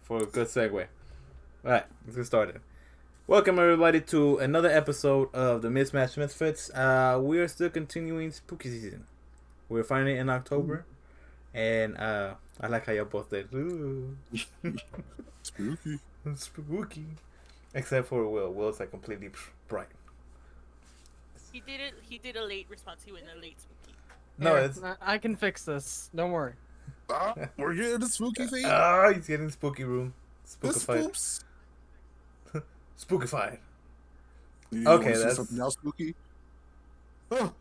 for a good segue. Alright, let's get started. Welcome everybody to another episode of the Mismatch Misfits. We are still continuing spooky season. We're finally in October, and I like how y'all both did. Ooh. Spooky. Spooky. Except for Will. Will's like completely bright. He did it. He did a late response. He went a late spooky. No, Here, it's I can fix this. Don't worry. We're getting the spooky thing. he's getting spooky room. The Spookified. spoops. Spookified. You Okay, wanna see that's- something else spooky. Oh,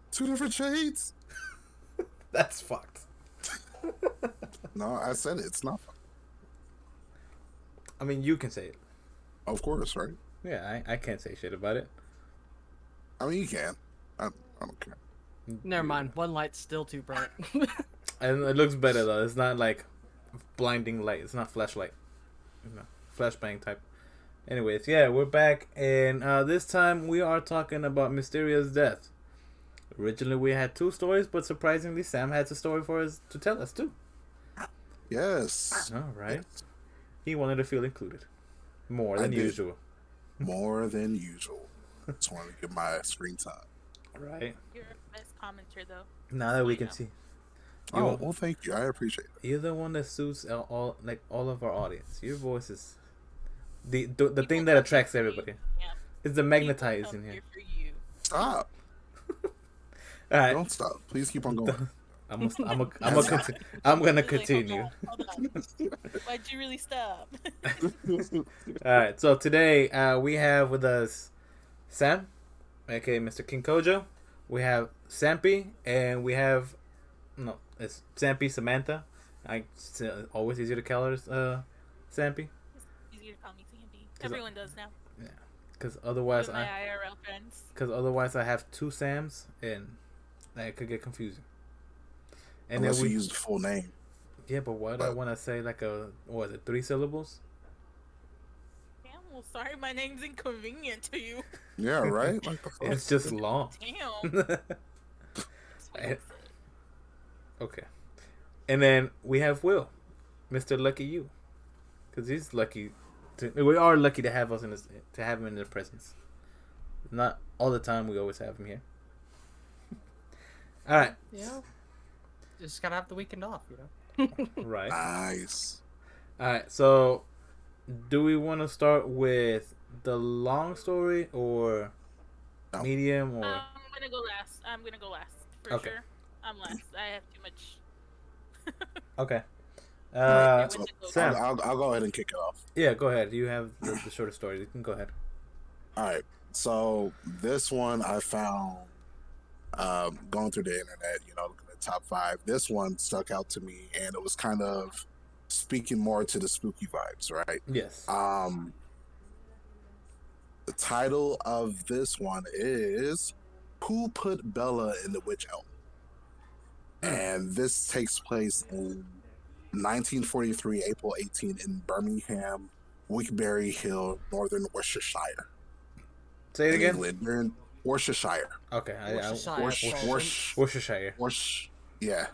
two different shades. That's fucked. No, I said it. It's not. I mean, you can say it. Of course, right? Yeah, I can't say shit about it. I mean, you can. I don't care. Never mind. One light's still too bright. And it looks better though. It's not like blinding light. It's not flashlight. No, flashbang type. Anyways, yeah, we're back, and this time we are talking about Mysteria's death. Originally, we had two stories, but surprisingly, Sam has a story for us to tell us too. Yes. All right, he wanted to feel included more I than did. usual. More than usual. Just want to get my screen time. Right You're a best commenter, though. now that we can see, Oh, well, thank you. I appreciate it. you're the one that suits all of our audience. Your voice is the thing that attracts everybody. Yeah. It's the People magnetizing come here. for you. Stop. All right, Don't stop. Please keep on going. I'm gonna Like, continue. hold on. Why'd you really stop? All right, so today we have with us Sam, aka Mr. King Kojo. We have Sampy, and we have it's Sampy Samantha. It's always easier to call her Sampy, It's easier to call me Sandy. Everyone does now. because otherwise With my IRL friends. I have two Sams, and it could get confusing. And Unless then you we use the full name. yeah, but what I want to say like what is it, 3 syllables? Damn, well, sorry, my name's inconvenient to you. Yeah, right? Like the fuck? It's just long. Damn. That's what I said. Okay. And then we have Will, Mr. Lucky You, because he's lucky. We are lucky to have us to have him in the presence. Not all the time. We always have him here. All right. Yeah. Just gotta have the weekend off, you know. Right. Nice. All right. So, do we want to start with the long story or No. medium or? I'm gonna go last. For Okay. sure. I'm last. I have too much. Okay. Alright, So, Sam. I'll go ahead and kick it off. Yeah. Go ahead. You have the shorter story. You can go ahead. All right. So this one I found going through the internet, looking at top 5. This one stuck out to me, and it was kind of speaking more to the spooky vibes, right? Yes. The title of this one is "Who Put Bella in the Witch Elm?" And this takes place in 1943, April 18, in Birmingham, Wickberry Hill, Northern Worcestershire. Say it in again. England. They're in Worcestershire. Okay. Worcestershire. Worcestershire. Yeah,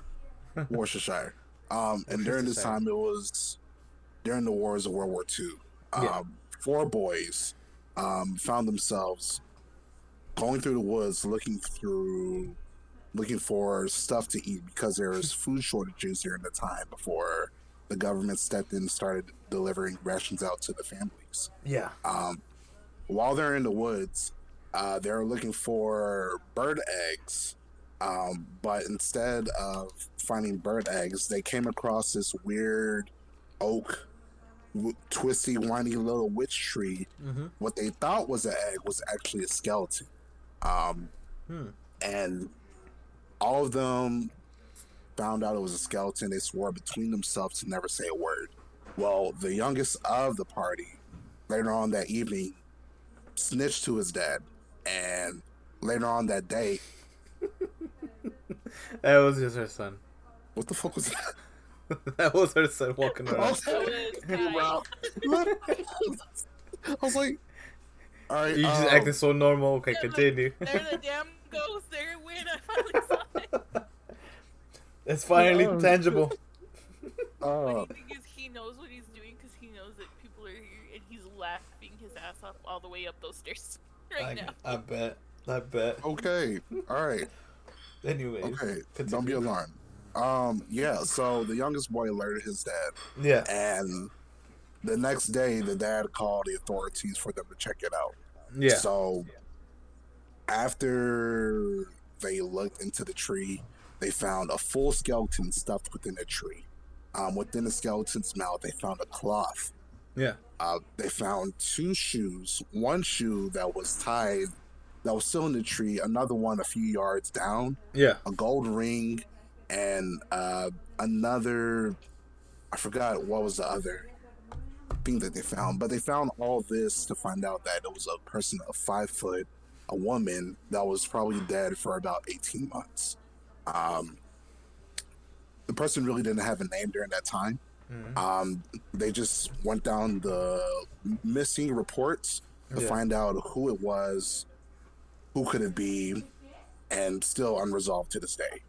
Worcestershire. And during this time, it was during the wars of World War II. Yeah. 4 boys found themselves going through the woods looking for stuff to eat because there was food shortages during the time before the government stepped in and started delivering rations out to the families. Yeah. While they're in the woods, they're looking for bird eggs. But instead of finding bird eggs, they came across this weird oak, twisty, whiny little witch tree. Mm-hmm. What they thought was an egg was actually a skeleton. And all of them found out it was a skeleton. They swore between themselves to never say a word. Well, the youngest of the party, later on that evening, snitched to his dad, and later on that day, That was just her son. what the fuck was that? That was her son walking around. Wow. I was like, all right. You just acting so normal. Okay, continue. There the damn ghost. There it went. I finally saw it. It's finally Oh. tangible. What do you think is he knows what he's doing because he knows that people are here, and he's laughing his ass off all the way up those stairs right now. I bet. I bet. Okay, all right. Anyways. Okay, continue. don't be alarmed. Yeah. So the youngest boy alerted his dad, Yeah. and the next day the dad called the authorities for them to check it out. Yeah. So after they looked into the tree, they found a full skeleton stuffed within the tree. Within the skeleton's mouth, they found a cloth. Yeah. They found 2 shoes. One shoe that was tied, that was still in the tree. Another one a few yards down. Yeah. A gold ring, and another. I forgot what was the other thing that they found, but they found all this to find out that it was a person of 5 foot, a woman that was probably dead for about 18 months. The person really didn't have a name during that time. They just went down the missing reports to find out who it was, who could it be, and still unresolved to this day.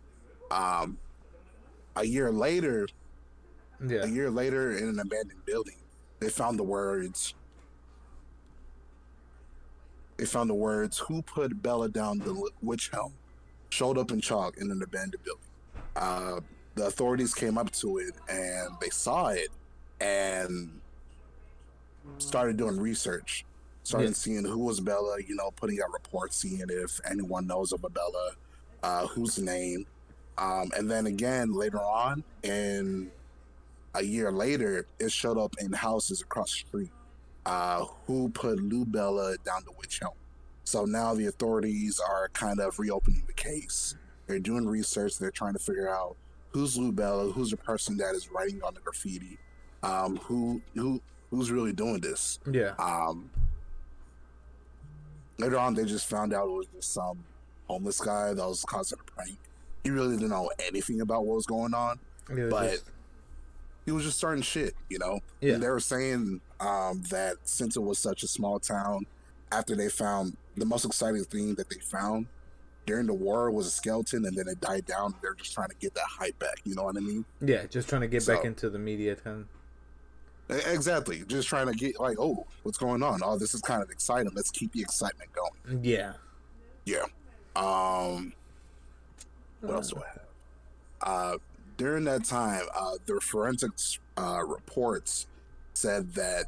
A year later in an abandoned building, they found the words, "Who put Bella down the witch helm?" showed up in chalk in an abandoned building. The authorities came up to it and they saw it and started doing research, seeing who was Bella, putting out reports, seeing if anyone knows of a Bella, whose name. And then again, later on, a year later, it showed up in houses across the street. Who put Lou Bella down the witch helm? So now the authorities are kind of reopening the case. They're doing research. They're trying to figure out who's Lou Bella, who's the person that is writing on the graffiti, who's really doing this. Yeah. Later on, they just found out it was just some homeless guy that was causing a prank. He really didn't know anything about what was going on, but he was just starting shit, Yeah. And they were saying that since it was such a small town, after they found the most exciting thing that they found during the war was a skeleton, and then it died down. They're just trying to get that hype back. You know what I mean? Yeah, just trying to get back into the media. Exactly. Just trying to get like, oh, what's going on? Oh, this is kind of exciting. Let's keep the excitement going. Yeah. Yeah. What else do I have? During that time, the forensics reports said that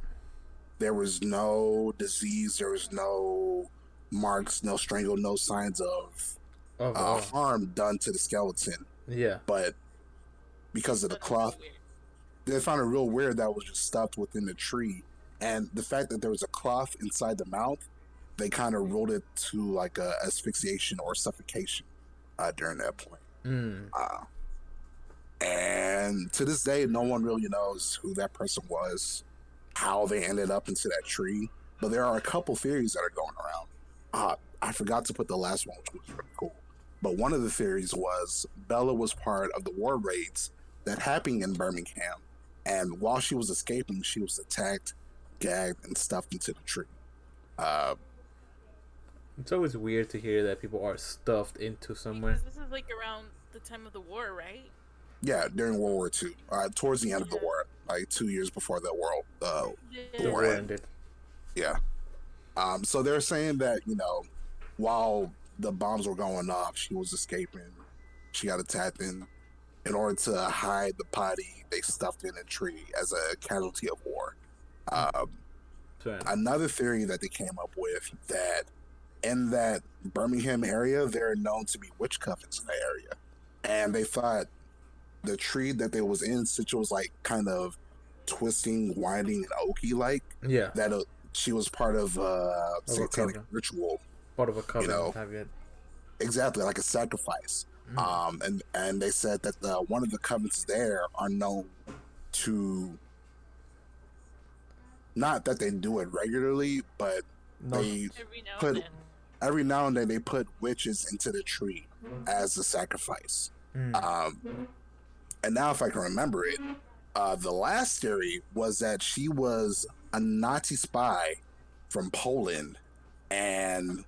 there was no disease, there was no marks, no strangle, no signs of harm done to the skeleton. Yeah. But because of the cloth, they found it real weird that it was just stuffed within the tree. And the fact that there was a cloth inside the mouth, they kind of ruled it to like a asphyxiation or suffocation during that point. And to this day, no one really knows who that person was, how they ended up into that tree. But there are a couple theories that are going around. I forgot to put the last one, which was pretty cool. But one of the theories was Bella was part of the war raids that happened in Birmingham. And while she was escaping, she was attacked, gagged, and stuffed into the tree. It's always weird to hear that people are stuffed into somewhere. Because this is like around the time of the war, right? Yeah, during World War II. Towards the end of the war, like 2 years before the war ended. Yeah. So they're saying that, while the bombs were going off, she was escaping. She got attacked, and in order to hide the body, they stuffed in a tree as a casualty of war. Another theory that they came up with, that in that Birmingham area, there are known to be witch covens in the area. And they thought the tree that they was in, since it was like kind of twisting, winding, and oaky like, that she was part of a satanic ritual. Part of a coven, exactly, like a sacrifice. And they said that one of the covens there are known to, not that they do it regularly, but they every now and then they put witches into the tree as a sacrifice. And now if I can remember it, the last theory was that she was a Nazi spy from Poland, and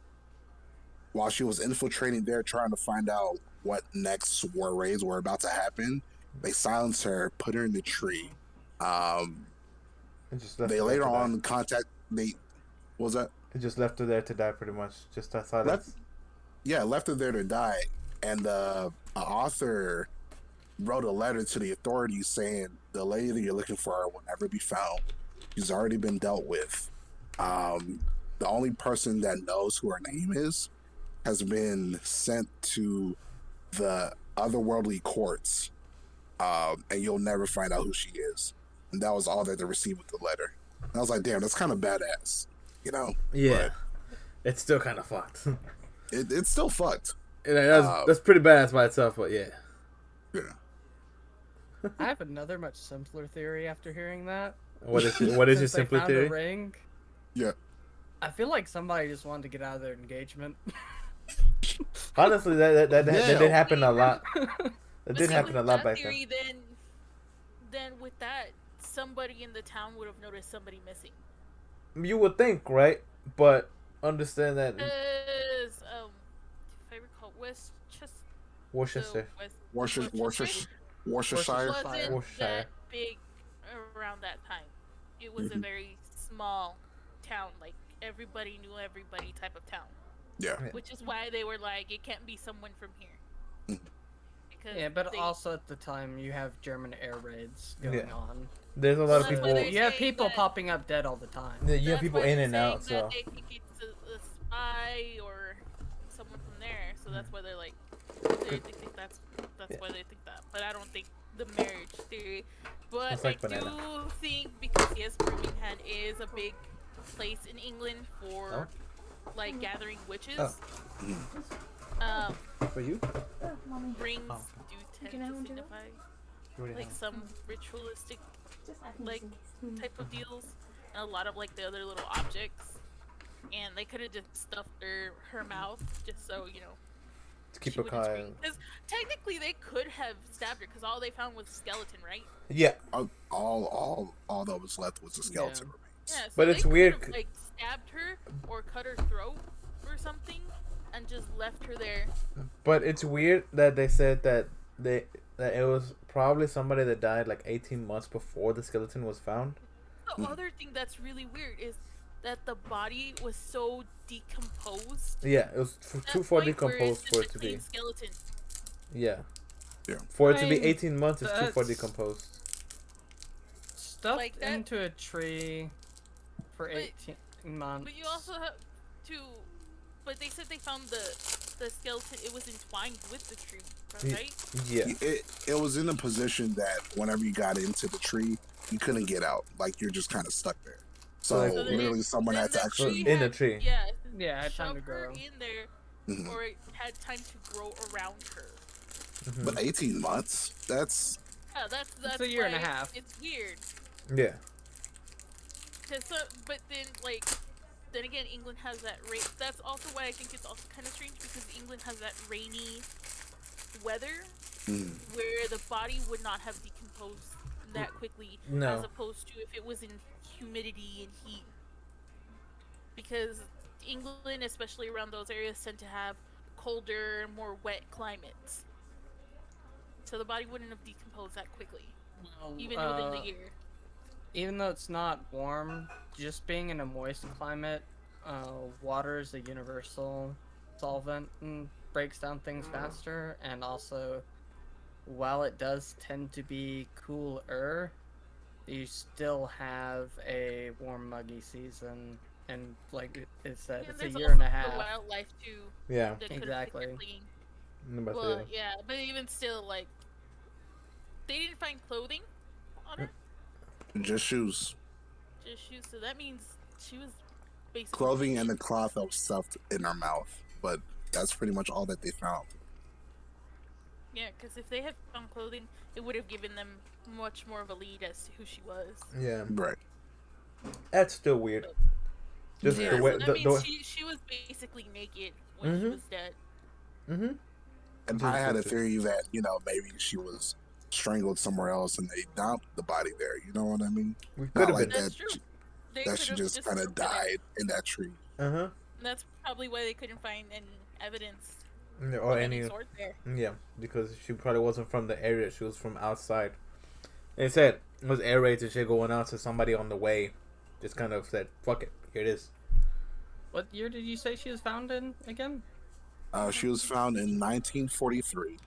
while she was infiltrating there trying to find out what next war raids were about to happen, they silenced her, put her in the tree, Um, It just left they her there later to die. on contact they what was that? It just left her there to die, pretty much. Just that silence. Left her there to die, and the author wrote a letter to the authorities saying the lady that you're looking for will never be found. She's already been dealt with. The only person that knows who her name is has been sent to the otherworldly courts, and you'll never find out who she is. And that was all that they received with the letter. And I was like, damn, that's kind of badass, you know? Yeah. It's still kind of fucked. It's still fucked. That's pretty badass by itself, but yeah. Yeah. I have another much simpler theory after hearing that. What is your Since they simpler found a theory? ring, Yeah. I feel like somebody just wanted to get out of their engagement. Honestly, that did happen a lot. That But did see, happen a with lot that back then. theory, then with that, somebody in the town would have noticed somebody missing. You would think, right? But understand that Because, if I recall, Worcester. Worcestershire. wasn't Worcestershire. that big around that time. It was a very small town, like everybody knew everybody type of town. Yeah. Which is why they were like, it can't be someone from here. Because Yeah, but they, also at the time you have German air raids going Yeah. on. There's a lot of Well, that's people. why they're You have saying people that- popping up dead all the time. Yeah, you have that's people why in they're and out. saying So that they think it's a spy or someone from there. So that's why they're like, they think that's Yeah. why they think that. But I don't think the marriage theory. But It's like I banana. do think because yes, Birmingham is a big place in England for like gathering witches. Oh. For you? Rings Oh. do You tend can have to one too? signify You already like have. some ritualistic like type Hmm. of deals, and a lot of like the other little objects. And they could have just stuffed her mouth just so To keep she a wouldn't car. scream. Because technically they could have stabbed her because all they found was a skeleton, right? Yeah, All that was left was the skeleton remains. Yeah. So But they it's could weird have, c- like stabbed her or cut her throat or something, and just left her there. but it's weird that they said that that it was probably somebody that died like 18 months before the skeleton was found. The other thing that's really weird is that the body was so decomposed. Yeah, it was At too that far point where it's decomposed just for a it to clean be. skeleton. Yeah. Yeah. For it I to be mean, 18 months is too far that's- decomposed. Stuffed Like that- into a tree for But- 18 months. But you also have to. But they said they found the skeleton. It was entwined with the tree, Ye- right? Yeah. It was in a position that whenever you got into the tree, you couldn't get out. Like you're just kind of stuck there. So Like- So then literally, it- someone then had to the actually. In the tree. Yeah. Yeah, it had time to shove her grow. in there, Mhm. or it had time to grow around her. Mhm. But 18 months? That's Yeah, that's a year and a why half. It's weird. Yeah. But then again, England has that rain. That's also why I think it's also kind of strange because England has that rainy weather where the body would not have decomposed that quickly, No. as opposed to if it was in humidity and heat. Because England, especially around those areas, tend to have colder, more wet climates. So the body wouldn't have decomposed that quickly, Well, even within the year. Even though it's not warm, just being in a moist climate, water is a universal solvent and breaks down things faster. And also, while it does tend to be cooler, you still have a warm, muggy season. And like it said, And it's a there's year and a also half. The wildlife too. Yeah. That could Exactly. affect their cleaning. I'm about to Well, say yeah, but even still, like, they didn't find clothing on her, just shoes, just shoes. So that means she was basically clothing, and the naked. cloth that was stuffed in her mouth. But that's pretty much all that they found. Yeah, because if they had found clothing, it would have given them much more of a lead as to who she was. Yeah. Right. That's still weird. Just Yeah, the way so that the means way. she was basically naked when she Mhm. was dead. Mhm. And I had a theory that maybe she was strangled somewhere else and they dumped the body there. You know what I mean? We could Not have like been. That's that. true. They That she could've just kind of stripped her there. died in that tree. Uh huh. And that's probably why they couldn't find any evidence Or of any. sort there. Yeah, because she probably wasn't from the area. She was from outside. And it said It was air raids and shit going on, so somebody on the way just kind of said, "Fuck it, here it is." What year did you say she was found in again? She was found in 1943,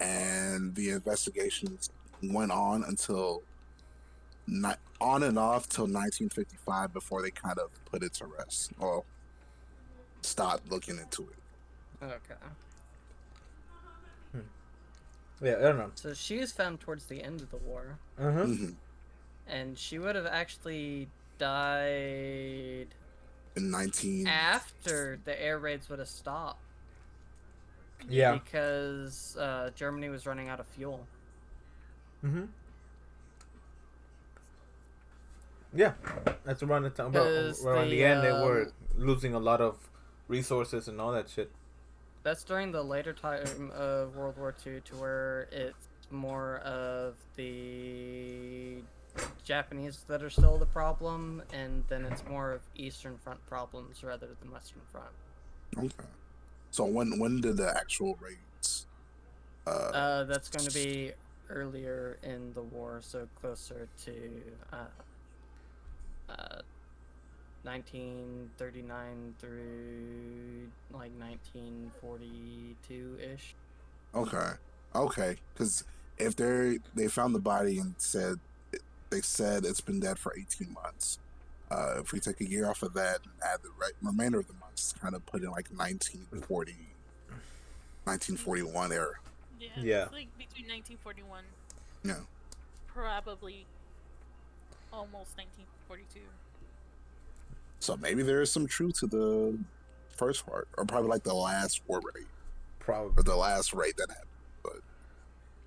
and the investigations went on until on and off till 1955 before they kind of put it to rest or stopped looking into it. Okay. Yeah, I don't know. So she was found towards the end of the war, Mm-hmm. and she would have actually died In 19. after the air raids would have stopped Yeah. because Germany was running out of fuel. Mm-hmm. Yeah, that's around the time. Because Around the end, they were losing a lot of resources and all that shit. That's during the later time of World War II, to where it's more of the Japanese that are still the problem, and then it's more of Eastern Front problems rather than Western Front. Okay. So when did the actual raids? That's going to be earlier in the war, so closer to 1939 through like 1942-ish. Okay. Because if they found the body and said it's been dead for 18 months. If we take a year off of that and add the remainder of the months, kind of put in like 1940, 1941 era. Yeah. It's like between 1941. Yeah. Probably almost 1942. So maybe there is some truth to the first part, or probably like the last war raid, Probably. or the last raid that happened. But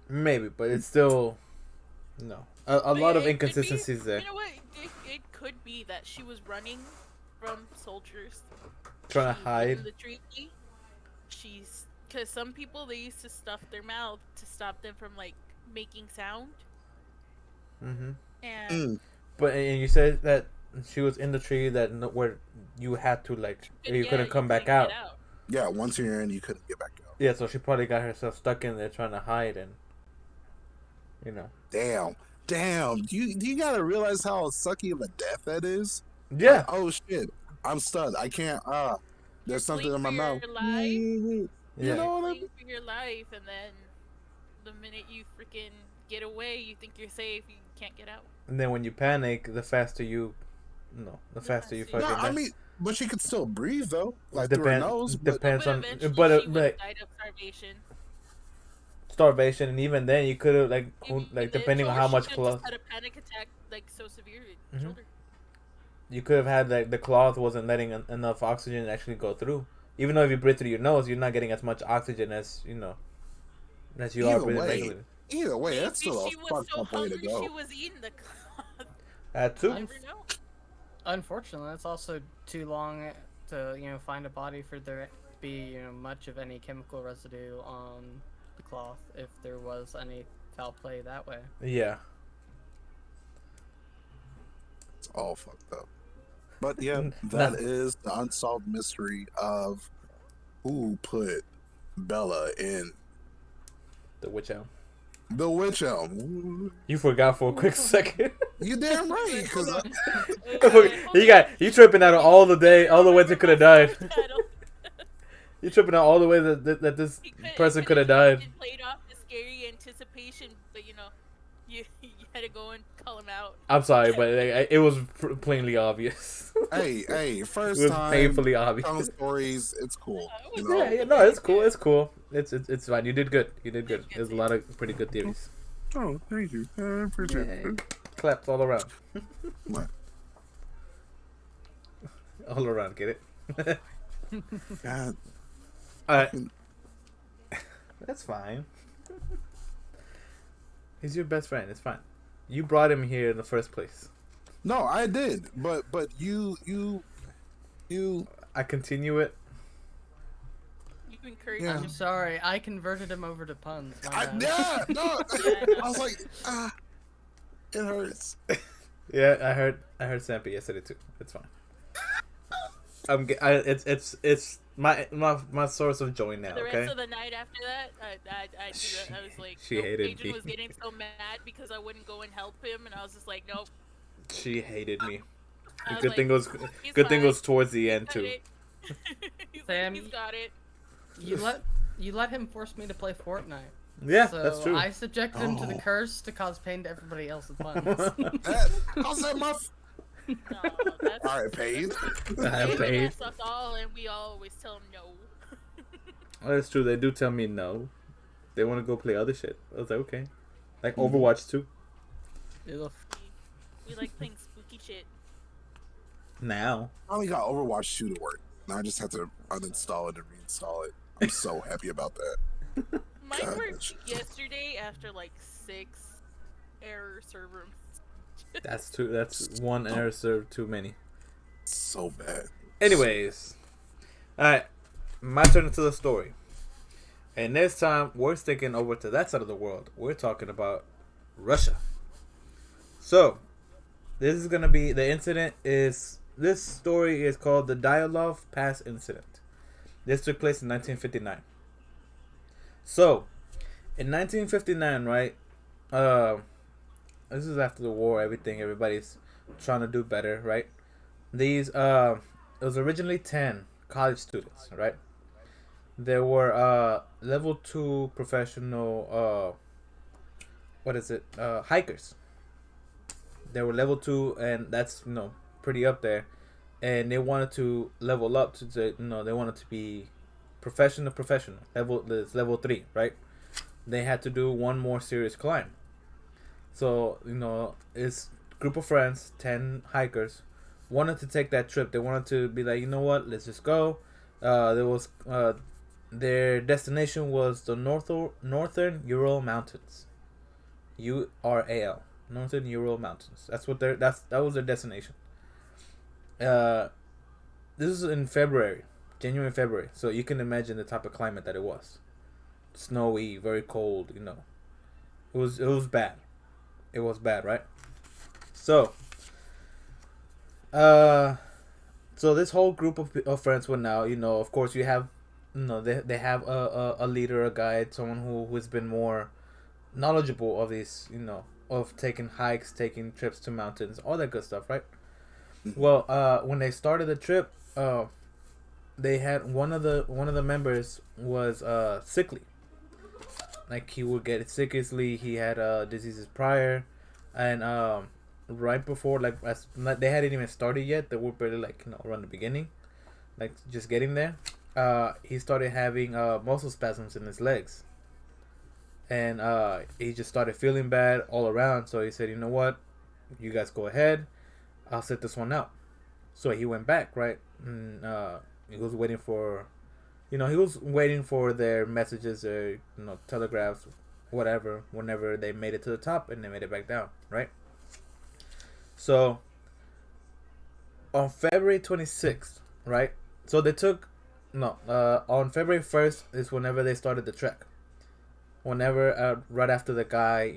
Maybe, but it's still no. A lot of It could be- inconsistencies there. You know what? It could be that she was running from soldiers. Trying to She was hide. in the treaty. Because some people, they used to stuff their mouth to stop them from like making sound. Mm-hmm. And But and you said that she was in the tree where you had to you couldn't come back couldn't out. get out. yeah, once you're in, you couldn't get back out. Yeah, so she probably got herself stuck in there trying to hide and Damn. You gotta realize how sucky of a death that is. Yeah. Like, oh shit, I'm stunned. I can't. There's something in my Flee for mouth. your life. You Yeah. know what I Fleeing for your life, and then the minute you freaking get away, you think you're safe, you can't get out. And then when you panic, the faster you faster you- fucking No, I die. mean, but she could still breathe though, like through her nose. But depends But on eventually but she would have like died of starvation. starvation, and even then you could have Even depending on then, how or much she could've cloth just had a panic attack, like so severe, it Mhm. killed her. you could have had, the cloth wasn't letting enough oxygen actually go through. Even though if you breathe through your nose, you're not getting as much oxygen as as you are Either breathing way, regularly. either way, that's Maybe still a she was fucked so up way to hungry go. she was eating the cloth. That You too. never know. Unfortunately, that's also too long to find a body for there to be much of any chemical residue on the cloth if there was any foul play that way. Yeah. It's all fucked up. But yeah, N- that no. is the unsolved mystery of who put Bella in The witch elm. the witch elm. You forgot for a quick second. You damn right, because you tripping out all the ways it could have died. You tripping out all the ways that this person could have died. It played off the scary anticipation, but you had to go and call him out. I'm sorry, but it was plainly obvious. hey, first It was time painfully telling obvious. stories, it's cool. It You was know? Yeah, no, it's cool. It's cool. It's fine. You did good. You did good. There's a lot of pretty good theories. Oh, thank you. I appreciate it. Claps all around. What? All around. Get it? God, Alright. That's fine. He's your best friend. It's fine. You brought him here in the first place. no, I did, but you. I continue it. You encourage Yeah. him. I'm sorry, I converted him over to puns. My bad. Yeah, no. I was like, it hurts. Yeah, I heard Sampi yesterday too. It's fine. It's my source of joy now. The rest Okay. of the night after that, I was like, She nope. hated Agent me. was getting so mad because I wouldn't go and help him, and I was just like, nope. She hated me. I was Good like, thing was he's good thing fine. was towards the He's end got too. it. He's Sam, like, he's got it. You let him force me to play Fortnite. Yeah, So that's true. I subjected him to the Oh. curse to cause pain to everybody else at once. How's that my? No, that's All right, Paige. I have David paid. asks us all, and we always tell him no. That's true. They do tell me no. They want to go play other shit. I was like, okay, like Mhm. Overwatch 2. Ugh. We like playing spooky shit. Now. I only got Overwatch 2 to work. Now I just have to uninstall it and reinstall it. I'm so happy about that. Mine God. worked yesterday after like 6 error server. That's two. That's one error served too many. So bad. Anyways, all right, my turn into the story. And this time we're sticking over to that side of the world. We're talking about Russia. So, this is gonna be the incident. Is this story is called the Dyalov Pass incident. This took place in 1959. So, in 1959, right? This is after the war. Everybody's trying to do better, right? These it was originally 10 college students, right? There were level 2 professional what is it? Hikers. They were level 2, and that's pretty up there. And they wanted to level up to they wanted to be professional level 3, right? They had to do one more serious climb. So, it's group of friends, 10 hikers, wanted to take that trip. They wanted to be like, you know what, let's just go. Their destination was the Northern Ural Mountains. URAL. Northern Ural Mountains. That was their destination. This is in February, January and February. So you can imagine the type of climate that it was. Snowy, very cold, It was bad. It was bad, right? So so this whole group of friends were now, of course you have they have a leader, a guide, someone who has been more knowledgeable of these, of taking hikes, taking trips to mountains, all that good stuff, right? Well, when they started the trip, they had one of the members was sickly. Like, he would get sick easily. He had diseases prior, and right before, they hadn't even started yet. They were barely around the beginning, like just getting there. He started having muscle spasms in his legs, and he just started feeling bad all around. So he said, "You know what? You guys go ahead. I'll sit this one out." So he went back, right? And he was waiting for, their messages or telegraphs, whatever. Whenever they made it to the top and they made it back down, right? So on February 26th, right? So they took on February 1st is whenever they started the trek. Whenever right after the guy,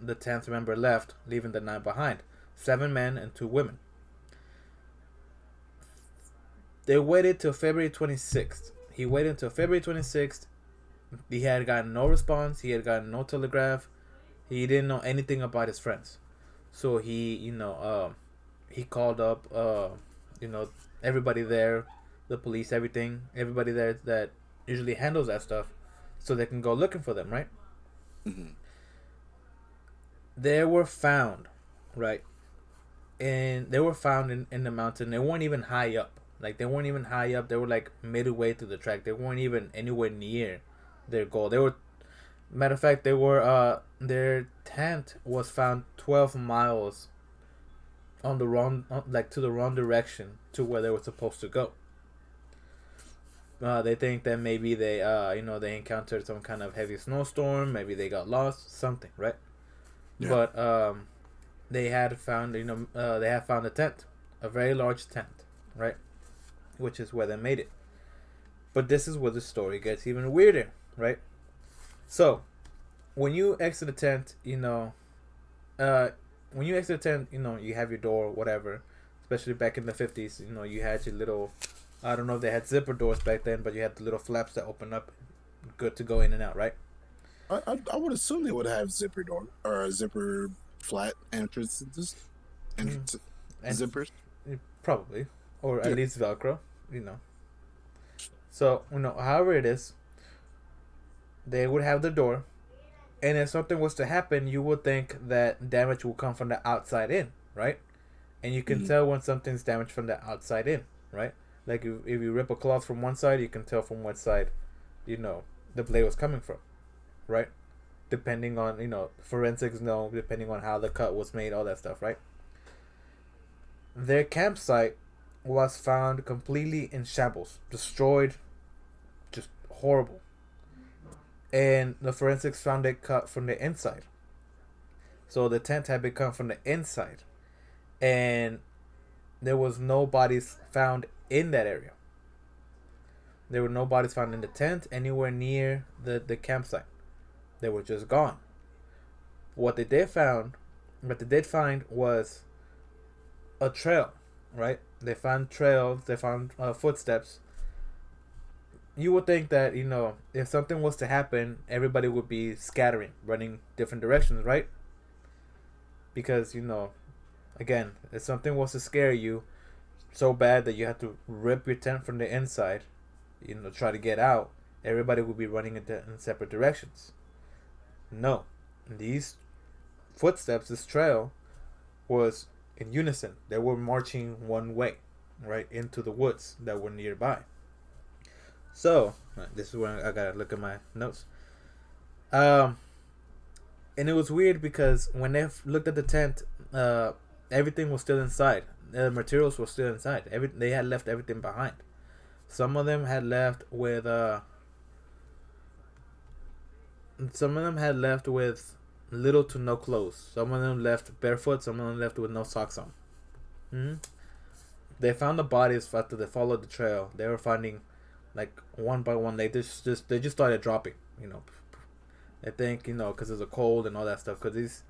the 10th member left, leaving the 9 behind. 7 men and 2 women. They waited till February 26th. He waited until February 26th. He had gotten no response. He had gotten no telegraph. He didn't know anything about his friends. So he called up, everybody there, the police, everybody there that usually handles that stuff, so they can go looking for them, right? Mm-hmm. They were found, right? And they were found in the mountain. They weren't even high up. They weren't even high up. They were midway through the trek. They weren't even anywhere near their goal. They were, matter of fact, their tent was found 12 miles on the wrong, to the wrong direction to where they were supposed to go. They think that maybe they encountered some kind of heavy snowstorm. Maybe they got lost, something, right? Yeah. But they had found a tent, a very large tent, right? Which is where they made it. But this is where the story gets even weirder, right? So, when you exit the tent, you have your door, whatever. Especially back in the 50s, you had your little I don't know if they had zipper doors back then, but you had the little flaps that open up, good to go in and out, right? I would assume they would have zipper door or zipper flat entrances, entrance, And zippers. probably, or at Yeah. least Velcro, you know. So however it is, they would have the door, and if something was to happen, you would think that damage will come from the outside in, right? And you can Mhm. tell when something's damaged from the outside in, right? Like if you rip a cloth from one side, you can tell from what side, the blade was coming from, right? Depending on, forensics know, depending on how the cut was made, all that stuff, right? Their campsite was found completely in shambles, destroyed, just horrible. And the forensics found it cut from the inside. So the tent had been cut from the inside. And there was no bodies found in that area. There were no bodies found in the tent anywhere near the campsite. They were just gone. What they did find was a trail, right? They found trails, they found footsteps. You would think that, if something was to happen, everybody would be scattering, running different directions, right? Because, again, if something was to scare you so bad that you had to rip your tent from the inside, try to get out, everybody would be running in separate directions. No. These footsteps, this trail, was in unison. They were marching one way, right, into the woods that were nearby. So, this is where I gotta look at my notes. And it was weird because when they looked at the tent, everything was still inside. The materials were still inside. They had left everything behind. Some of them had left with little to no clothes. Some of them left barefoot. Some of them left with no socks on. Mm-hmm. They found the bodies after they followed the trail. They were finding, like, one by one. They just started dropping. I think because it's a cold and all that stuff. Because these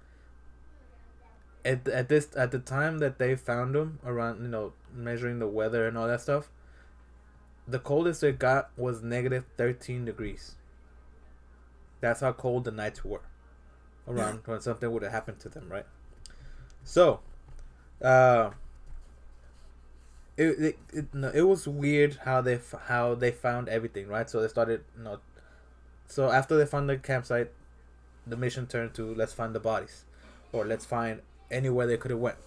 at the time that they found them, around measuring the weather and all that stuff, the coldest they got was negative 13 degrees. That's how cold the nights were around when something would have happened to them, right? So, it was weird how they found everything, right? So they started, so after they found the campsite, the mission turned to, let's find the bodies, or let's find anywhere they could have went.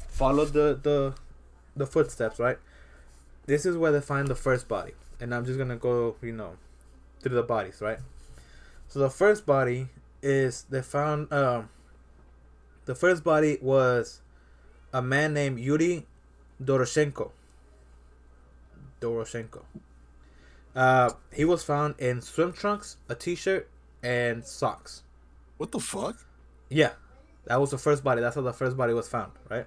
Follow the footsteps, right? This is where they find the first body, and I'm just gonna go, through the bodies, right? So the first body is they found. The first body was a man named Yuri Doroshenko. He was found in swim trunks, a t-shirt, and socks. What the fuck? Yeah, that was the first body. That's how the first body was found, right?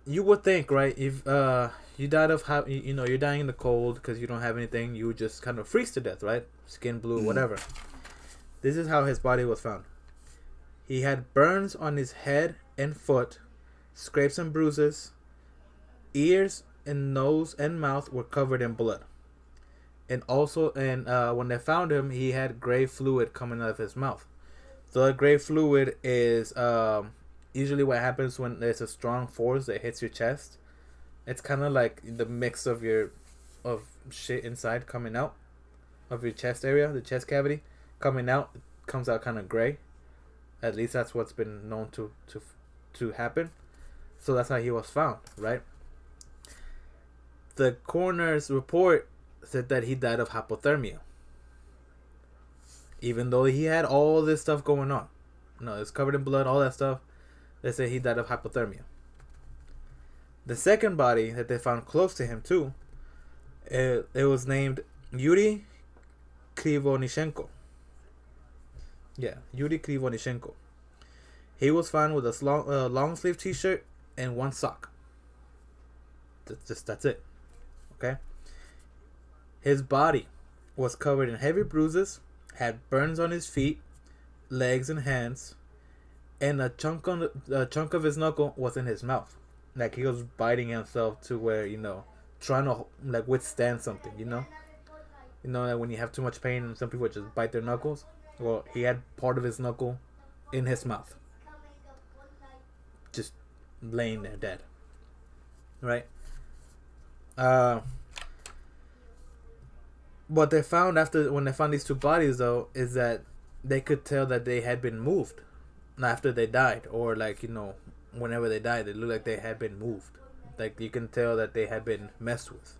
You would think, right, if you died of you're dying in the cold because you don't have anything, you would just kind of freeze to death, right? Skin blue, whatever. This is how his body was found. He had burns on his head and foot, scrapes and bruises. Ears and nose and mouth were covered in blood. And also, when they found him, he had gray fluid coming out of his mouth. So the gray fluid is usually what happens when there's a strong force that hits your chest. It's kind of like the mix of shit inside coming out of your chest area, the chest cavity coming out. It comes out kind of gray. At least that's what's been known to happen. So that's how he was found, right? The coroner's report said that he died of hypothermia, even though he had all this stuff going on. It's covered in blood, all that stuff. They say he died of hypothermia. The second body that they found close to him too, it was named Yuri Krivonishenko. Yeah, Yuri Krivonishenko. He was found with a long sleeve t-shirt and one sock. That's it. Okay. His body was covered in heavy bruises, had burns on his feet, legs, and hands, and a chunk of his knuckle was in his mouth. Like he was biting himself to where trying to like withstand something. That when you have too much pain and some people just bite their knuckles. Well, he had part of his knuckle in his mouth, just laying there dead. Right. What they found when they found these two bodies though is that they could tell that they had been moved after they died, or like whenever they died, they looked like they had been moved. Like you can tell that they had been messed with.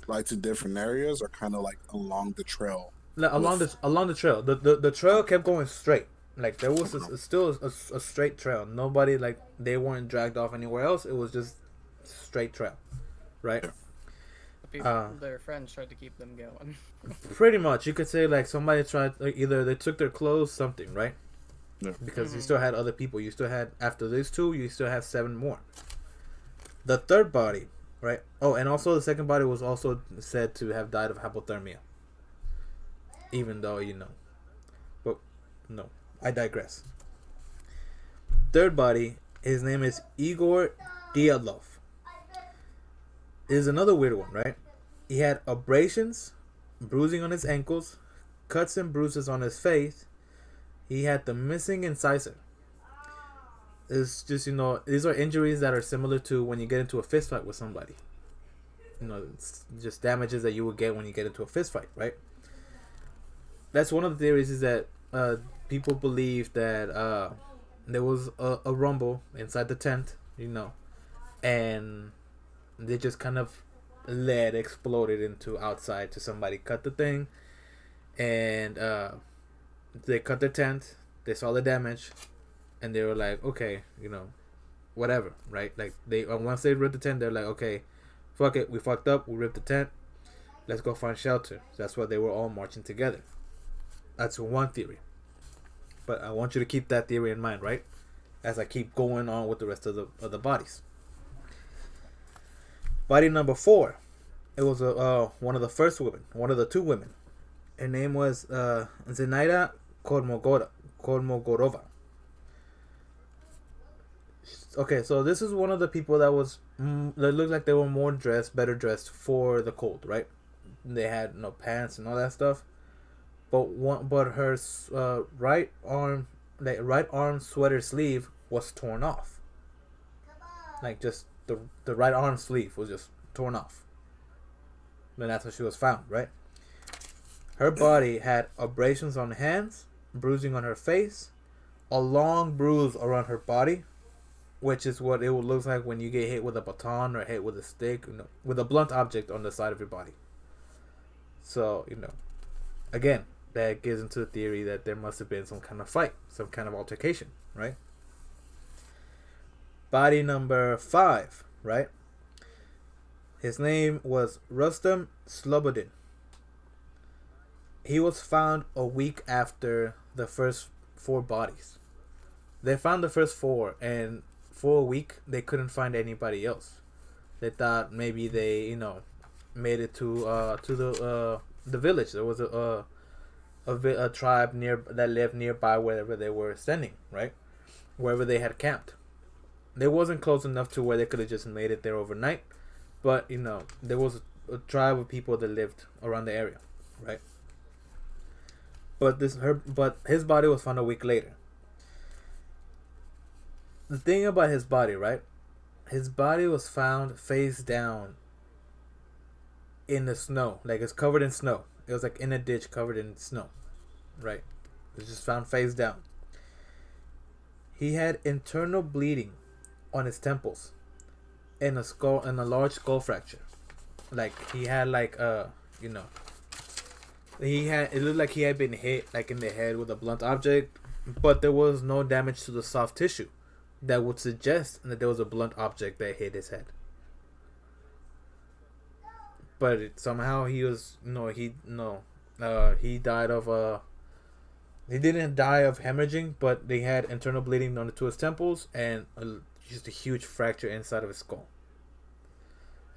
Like to different areas, or kind of like along the trail. Along the trail, the trail kept going straight. Like there was still a straight trail. Nobody like they weren't dragged off anywhere else. It was just straight trail, right? Yeah. Their friends tried to keep them going. Pretty much, you could say like somebody tried. Like, either they took their clothes, something, right? Yeah. Because you still had other people. You still had after these two, you still have 7 more. The third body, right? Oh, and also the second body was also said to have died of hypothermia. Even though but no, I digress. Third body, his name is Igor Dialov. Is another weird one, right? He had abrasions, bruising on his ankles, cuts and bruises on his face. He had the missing incisor. It's just these are injuries that are similar to when you get into a fist fight with somebody. It's just damages that you would get when you get into a fist fight, right? That's one of the theories, is that people believe that there was a rumble inside the tent, and they just kind of lead exploded into outside to somebody cut the thing, and they cut the tent. They saw the damage, and they were like, okay, whatever, right? Like once they ripped the tent, they're like, okay, fuck it, we fucked up, we ripped the tent, let's go find shelter. So that's why they were all marching together. That's one theory, but I want you to keep that theory in mind, right? As I keep going on with the rest of the bodies. Body number 4, it was one of the first women, one of the 2 women. Her name was Zenaida Kolmogorova. Okay, so this is one of the people that looked like they were better dressed for the cold, right? They had no pants and all that stuff, but her right arm sweater sleeve was torn off. Like just the right arm sleeve was just torn off. And that's how she was found, right? Her body had abrasions on hands, bruising on her face, a long bruise around her body, which is what it would look like when you get hit with a baton or hit with a stick, with a blunt object on the side of your body. So, again, that gives into the theory that there must have been some kind of fight, some kind of altercation, right? Body number 5, right? His name was Rustam Slobodin. He was found a week after the first 4 bodies. They found the first 4, and for a week they couldn't find anybody else. They thought maybe they, made it to the village. There was a tribe that lived nearby wherever they were standing, right? Wherever they had camped. They wasn't close enough to where they could have just made it there overnight, but there was a tribe of people that lived around the area, right? But his body was found a week later. The thing about his body, right? His body was found face down in the snow, like it's covered in snow. It was like in a ditch covered in snow, right? It was just found face down. He had internal bleeding on his temples, and a large skull fracture. Like he had it looked like he had been hit like in the head with a blunt object, but there was no damage to the soft tissue that would suggest that there was a blunt object that hit his head. But somehow he was he died of he didn't die of hemorrhaging, but they had internal bleeding on the 2 of his temples and just a huge fracture inside of his skull.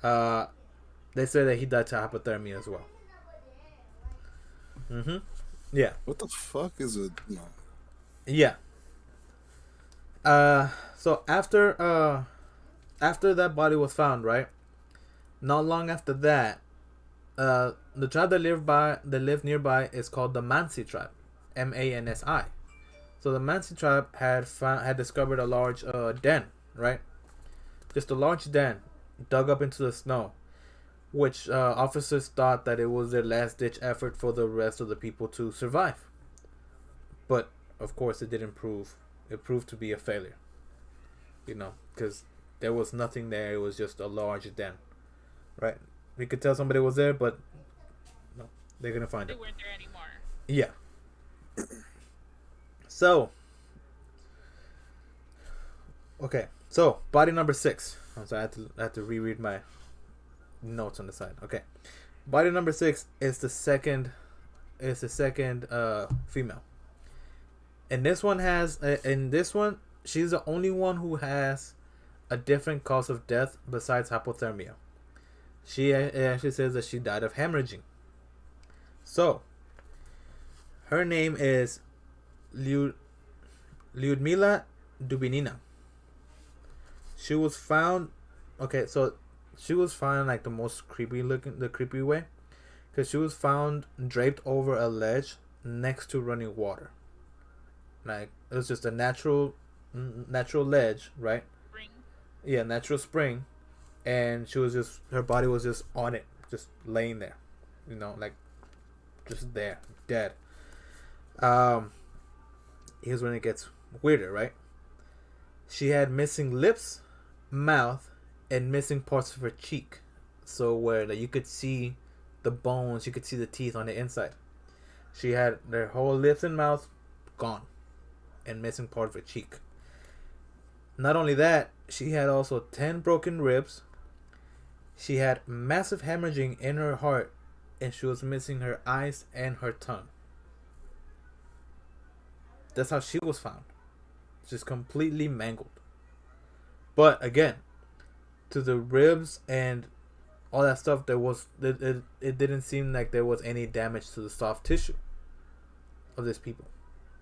They say that he died to hypothermia as well. Yeah. What the fuck is it? No. Yeah. So after that body was found, right? Not long after that, the tribe that lived nearby is called the Mansi tribe, Mansi. So the Mansi tribe had discovered a large den, right? Just a large den dug up into the snow, which officers thought that it was their last ditch effort for the rest of the people to survive. But of course, it didn't prove. It proved to be a failure. Because there was nothing there. It was just a large den, right? We could tell somebody was there, but no, they're gonna find They it. weren't there anymore. Yeah. So, okay. So, body number 6. I'm sorry, I had to reread my notes on the side. Okay. Body number 6 is the second. Is the second female. And this one she's the only one who has a different cause of death besides hypothermia. It actually says that she died of hemorrhaging. So, her name is Lyudmila Dubinina. She was found. Okay, so she was found like the creepy way, because she was found draped over a ledge next to running water. Like, it was just a natural ledge, right? Spring. Yeah, natural spring, and her body was just on it, just laying there, like just there, dead. Here's when it gets weirder, right? She had missing lips, mouth, and missing parts of her cheek, so where you could see the bones, you could see the teeth on the inside. She had their whole lips and mouth gone, and missing part of her cheek. Not only that, she had also 10 broken ribs. She had massive hemorrhaging in her heart, and she was missing her eyes and her tongue. That's how she was found. Just completely mangled. But again, to the ribs and all that stuff, it didn't seem like there was any damage to the soft tissue of these people.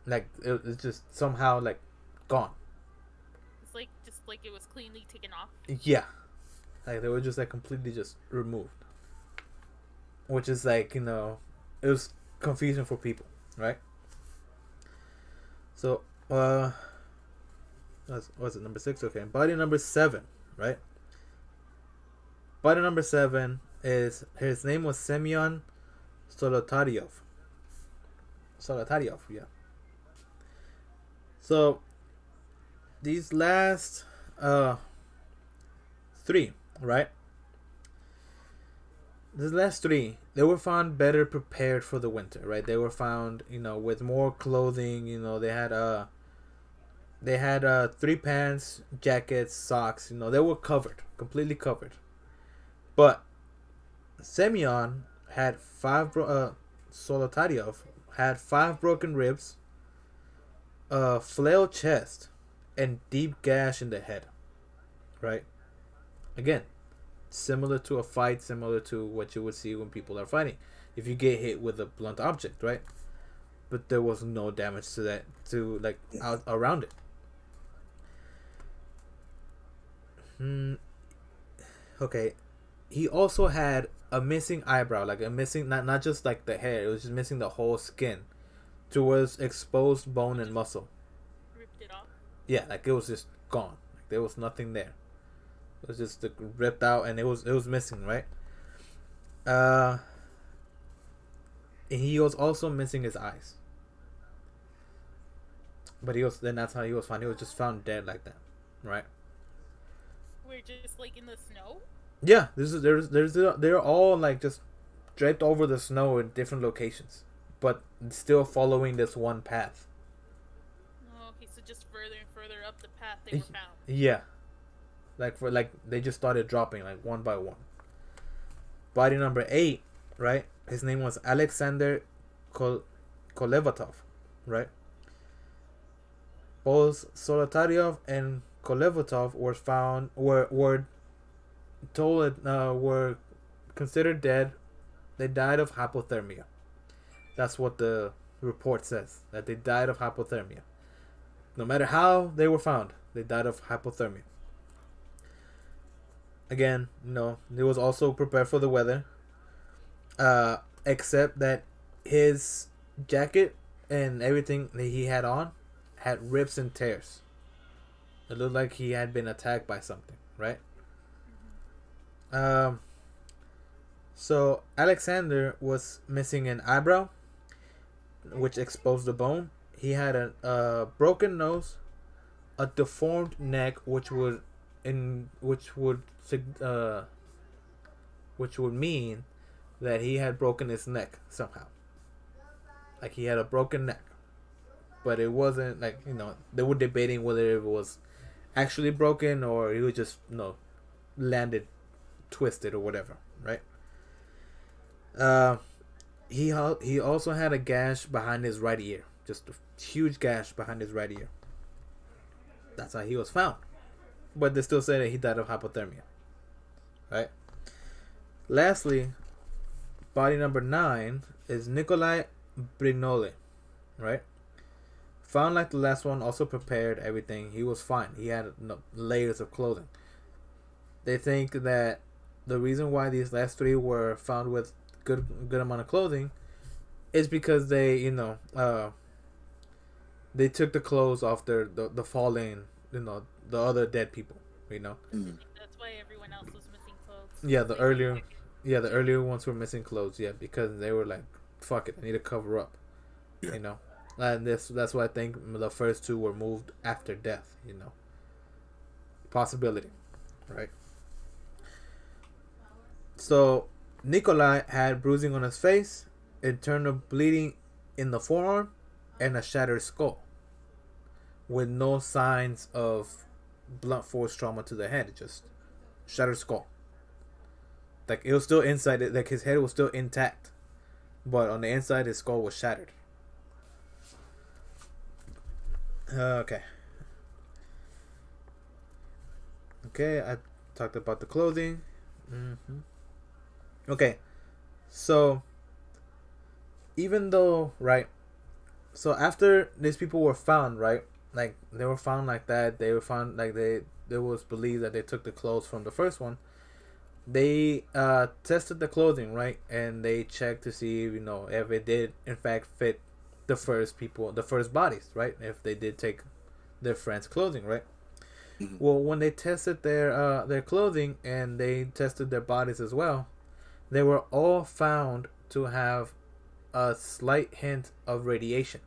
Like, it's just somehow like gone. It's like just like it was cleanly taken off. Yeah, like they were just like completely just removed, which is like, it was confusing for people, right? So what's it, number 6? Okay, body number 7, right? Body number 7 is, his name was Semyon Solotaryov. Yeah. So these last 3, right? These last 3, they were found better prepared for the winter, right? They were found, with more clothing. They had 3 pants, jackets, socks. They were covered, completely covered. But Semyon had 5. Solotaryov had 5 broken ribs, a flail chest, and deep gash in the head, right? Again, similar to a fight, similar to what you would see when people are fighting, if you get hit with a blunt object, right? But there was no damage to that, out around it. Okay, he also had a missing eyebrow, like a missing, not just like the hair, it was just missing the whole skin towards exposed bone and muscle. Ripped it off. Yeah, like it was just gone. Like there was nothing there. It was just ripped out, and it was missing, right? And he was also missing his eyes. But that's how he was found. He was just found dead like that, right? We're just like in the snow. Yeah, they're all like just draped over the snow in different locations, but still following this one path. Oh, okay, so just further and further up the path they were found. Yeah, they just started dropping like one by one. Body number 8, right? His name was Alexander Kolevatov, right? Both Solotaryov and Kolevatov were considered dead. They died of hypothermia. That's what the report says, that they died of hypothermia. no matter how they were found, they died of hypothermia. Again, no, he was also prepared for the weather. Except that his jacket and everything that he had on had rips and tears. It looked like he had been attacked by something, right? So Alexander was missing an eyebrow, which exposed the bone. He had a broken nose, a deformed neck, which would mean that he had broken his neck somehow. Like he had a broken neck, but it wasn't like, you know, they were debating whether it was actually broken or he was just, you know, landed twisted or whatever, right? He also had a gash behind his right ear, just a huge gash behind his right ear. That's how he was found, but they still say that he died of hypothermia, right? Lastly, body number 9 is Nikolai Brignole, right? Found like the last one, also prepared, everything. He was fine. He had layers of clothing. They think that the reason why these last 3 were found with good amount of clothing is because they, you know, they took the clothes off the fallen, you know, the other dead people, you know. That's why everyone else was missing clothes. Yeah, the earlier ones were missing clothes. Yeah, because they were like, fuck it, I need to cover up, you know. And that's why I think the first 2 were moved after death, you know. Possibility, right? So Nikolai had bruising on his face, internal bleeding in the forearm, and a shattered skull, with no signs of blunt force trauma to the head. Just shattered skull. Like it was still inside it, like his head was still intact, but on the inside his skull was shattered. Okay, I talked about the clothing. Okay, so even though, right, so after these people were found, right, like they were found like that, they were found like there was believed that they took the clothes from the first one. They tested the clothing, right, and they checked to see, you know, if it did in fact fit the first bodies, right, if they did take their friends' clothing, right. Well, when they tested their clothing and they tested their bodies as well, they were all found to have a slight hint of radiation.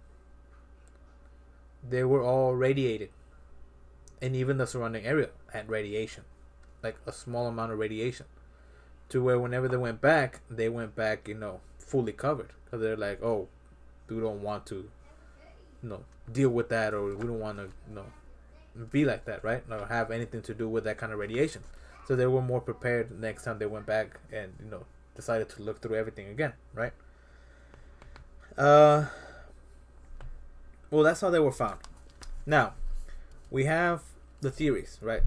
They were all radiated, and even the surrounding area had radiation, like a small amount of radiation, to where whenever they went back, you know, fully covered, because they're like, oh, we don't want to, you know, deal with that, or we don't want to, you know, be like that, right, or have anything to do with that kind of radiation. So they were more prepared next time they went back and, you know, decided to look through everything again, right? Well, that's how they were found. Now, we have the theories, right?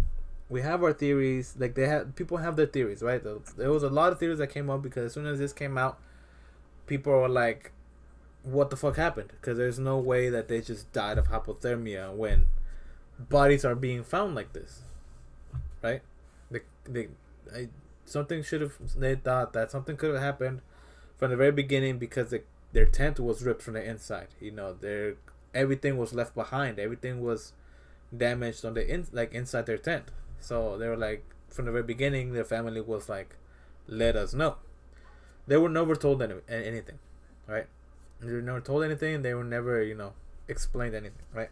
We have our theories. Like people have their theories, right? There was a lot of theories that came up because as soon as this came out, people were like, "What the fuck happened?" Because there's no way that they just died of hypothermia when bodies are being found like this, right? Something should have. They thought that something could have happened from the very beginning because their tent was ripped from the inside. You know, everything was left behind. Everything was damaged on the inside their tent. So they were like, from the very beginning, their family was like, let us know. They were never told anything, right? They were never told anything. They were never, you know, explained anything, right?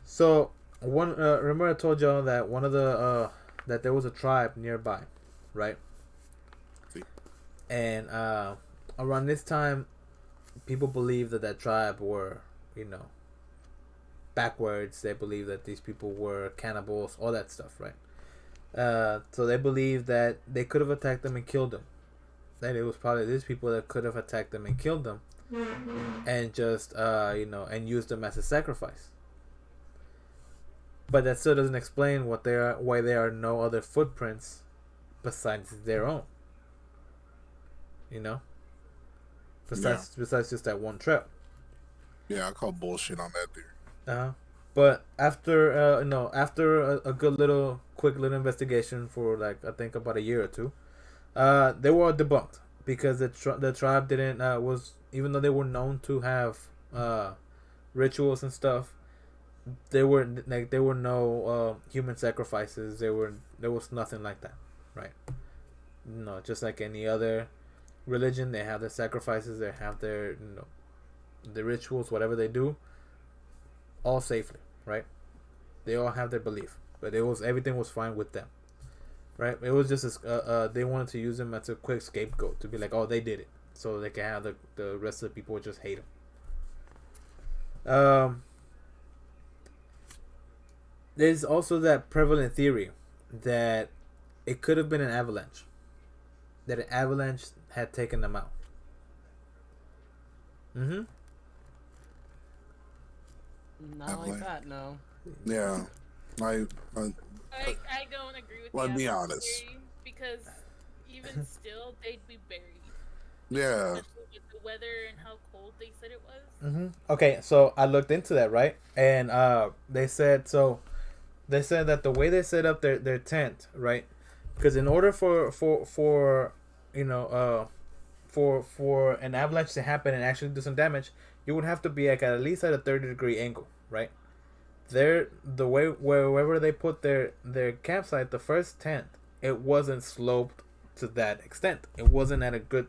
So remember I told y'all that one of the that there was a tribe nearby, right? And around this time, people believed that tribe were, you know, backwards. They believed that these people were cannibals, all that stuff, right? So they believed that they could have attacked them and killed them. That it was probably these people that could have attacked them and killed them, and just you know, and used them as a sacrifice. But that still doesn't explain why there are no other footprints besides their own. You know, besides just that one trail. Yeah, I call bullshit on that theory. But after no, after a good little quick little investigation for like I think about a year or two, they were all debunked because the tribe didn't was even though they were known to have rituals and stuff, there were no human sacrifices. There was nothing like that, right? No, just like any other religion, they have their sacrifices, they have their the rituals, whatever they do, all safely, right? They all have their belief, but everything was fine with them, right? It was just they wanted to use them as a quick scapegoat to be like, oh, they did it, so they can have the rest of the people just hate them. There's also that prevalent theory that it could have been an avalanche, that an avalanche had taken them out. Mm-hmm. Not like that, no. Yeah, I I don't agree with Let's the be avalanche honest. theory, because even still they'd be buried, yeah. especially with the weather and how cold they said it was. Mm-hmm. Okay, so I looked into that, right? And they said that the way they set up their tent, right? Because in order for you know for an avalanche to happen and actually do some damage, you would have to be like at least at a 30-degree angle, right? The way wherever they put their campsite, the first tent, it wasn't sloped to that extent. It wasn't at a good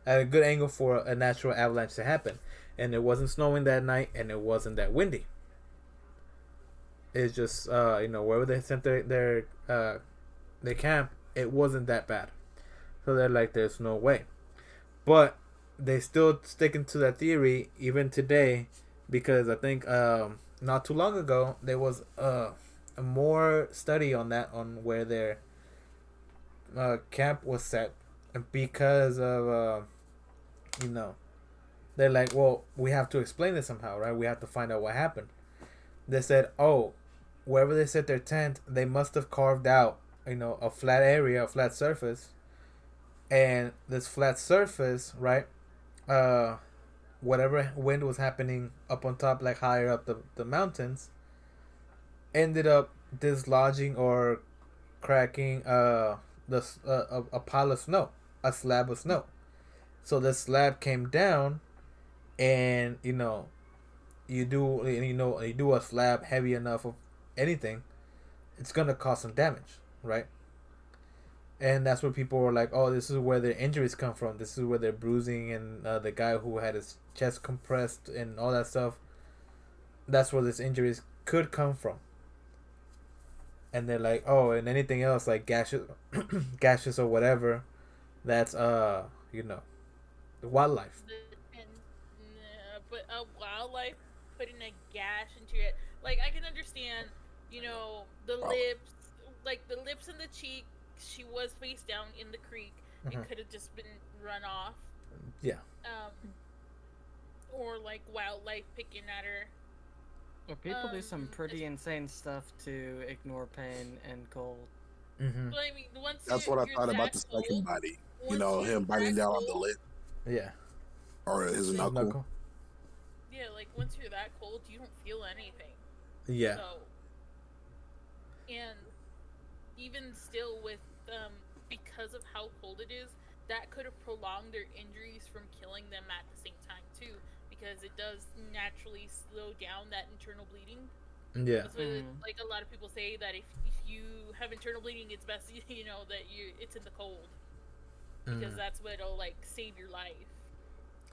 angle for a natural avalanche to happen, and it wasn't snowing that night, and it wasn't that windy. It's just wherever they sent their camp, it wasn't that bad. So they're like, there's no way, but they still sticking to that theory even today, because I think not too long ago there was a more study on that, on where their camp was set, because of they're like, well, we have to explain this somehow, right? We have to find out what happened. They said, oh, wherever they set their tent, they must have carved out, a flat area, a flat surface, and this flat surface, right? Whatever wind was happening up on top, like higher up the mountains, ended up dislodging or cracking a pile of snow, a slab of snow. So the slab came down, and you do a slab heavy enough of anything, it's gonna cause some damage, right? And that's where people were like, oh, this is where their injuries come from. This is where they're bruising, and the guy who had his chest compressed and all that stuff. That's where these injuries could come from. And they're like, oh, and anything else like gashes or whatever, that's the wildlife. But a wildlife putting a gash into it, like I can understand, the lips, like the lips and the cheek. She was face down in the creek. Mm-hmm. It could have just been run off. Yeah. Or like wildlife picking at her. Well, people do some pretty insane stuff to ignore pain and cold. Mm-hmm. But I mean, That's what I thought about the second body. Him biting down on the lip. Yeah. Or his knuckle. Yeah, like once you're that cold, you don't feel anything. Yeah. So, and even still, with because of how cold it is, that could have prolonged their injuries from killing them at the same time too, because it does naturally slow down that internal bleeding. Yeah. That's what like a lot of people say that if you have internal bleeding, it's best that it's in the cold, because that's what'll like save your life.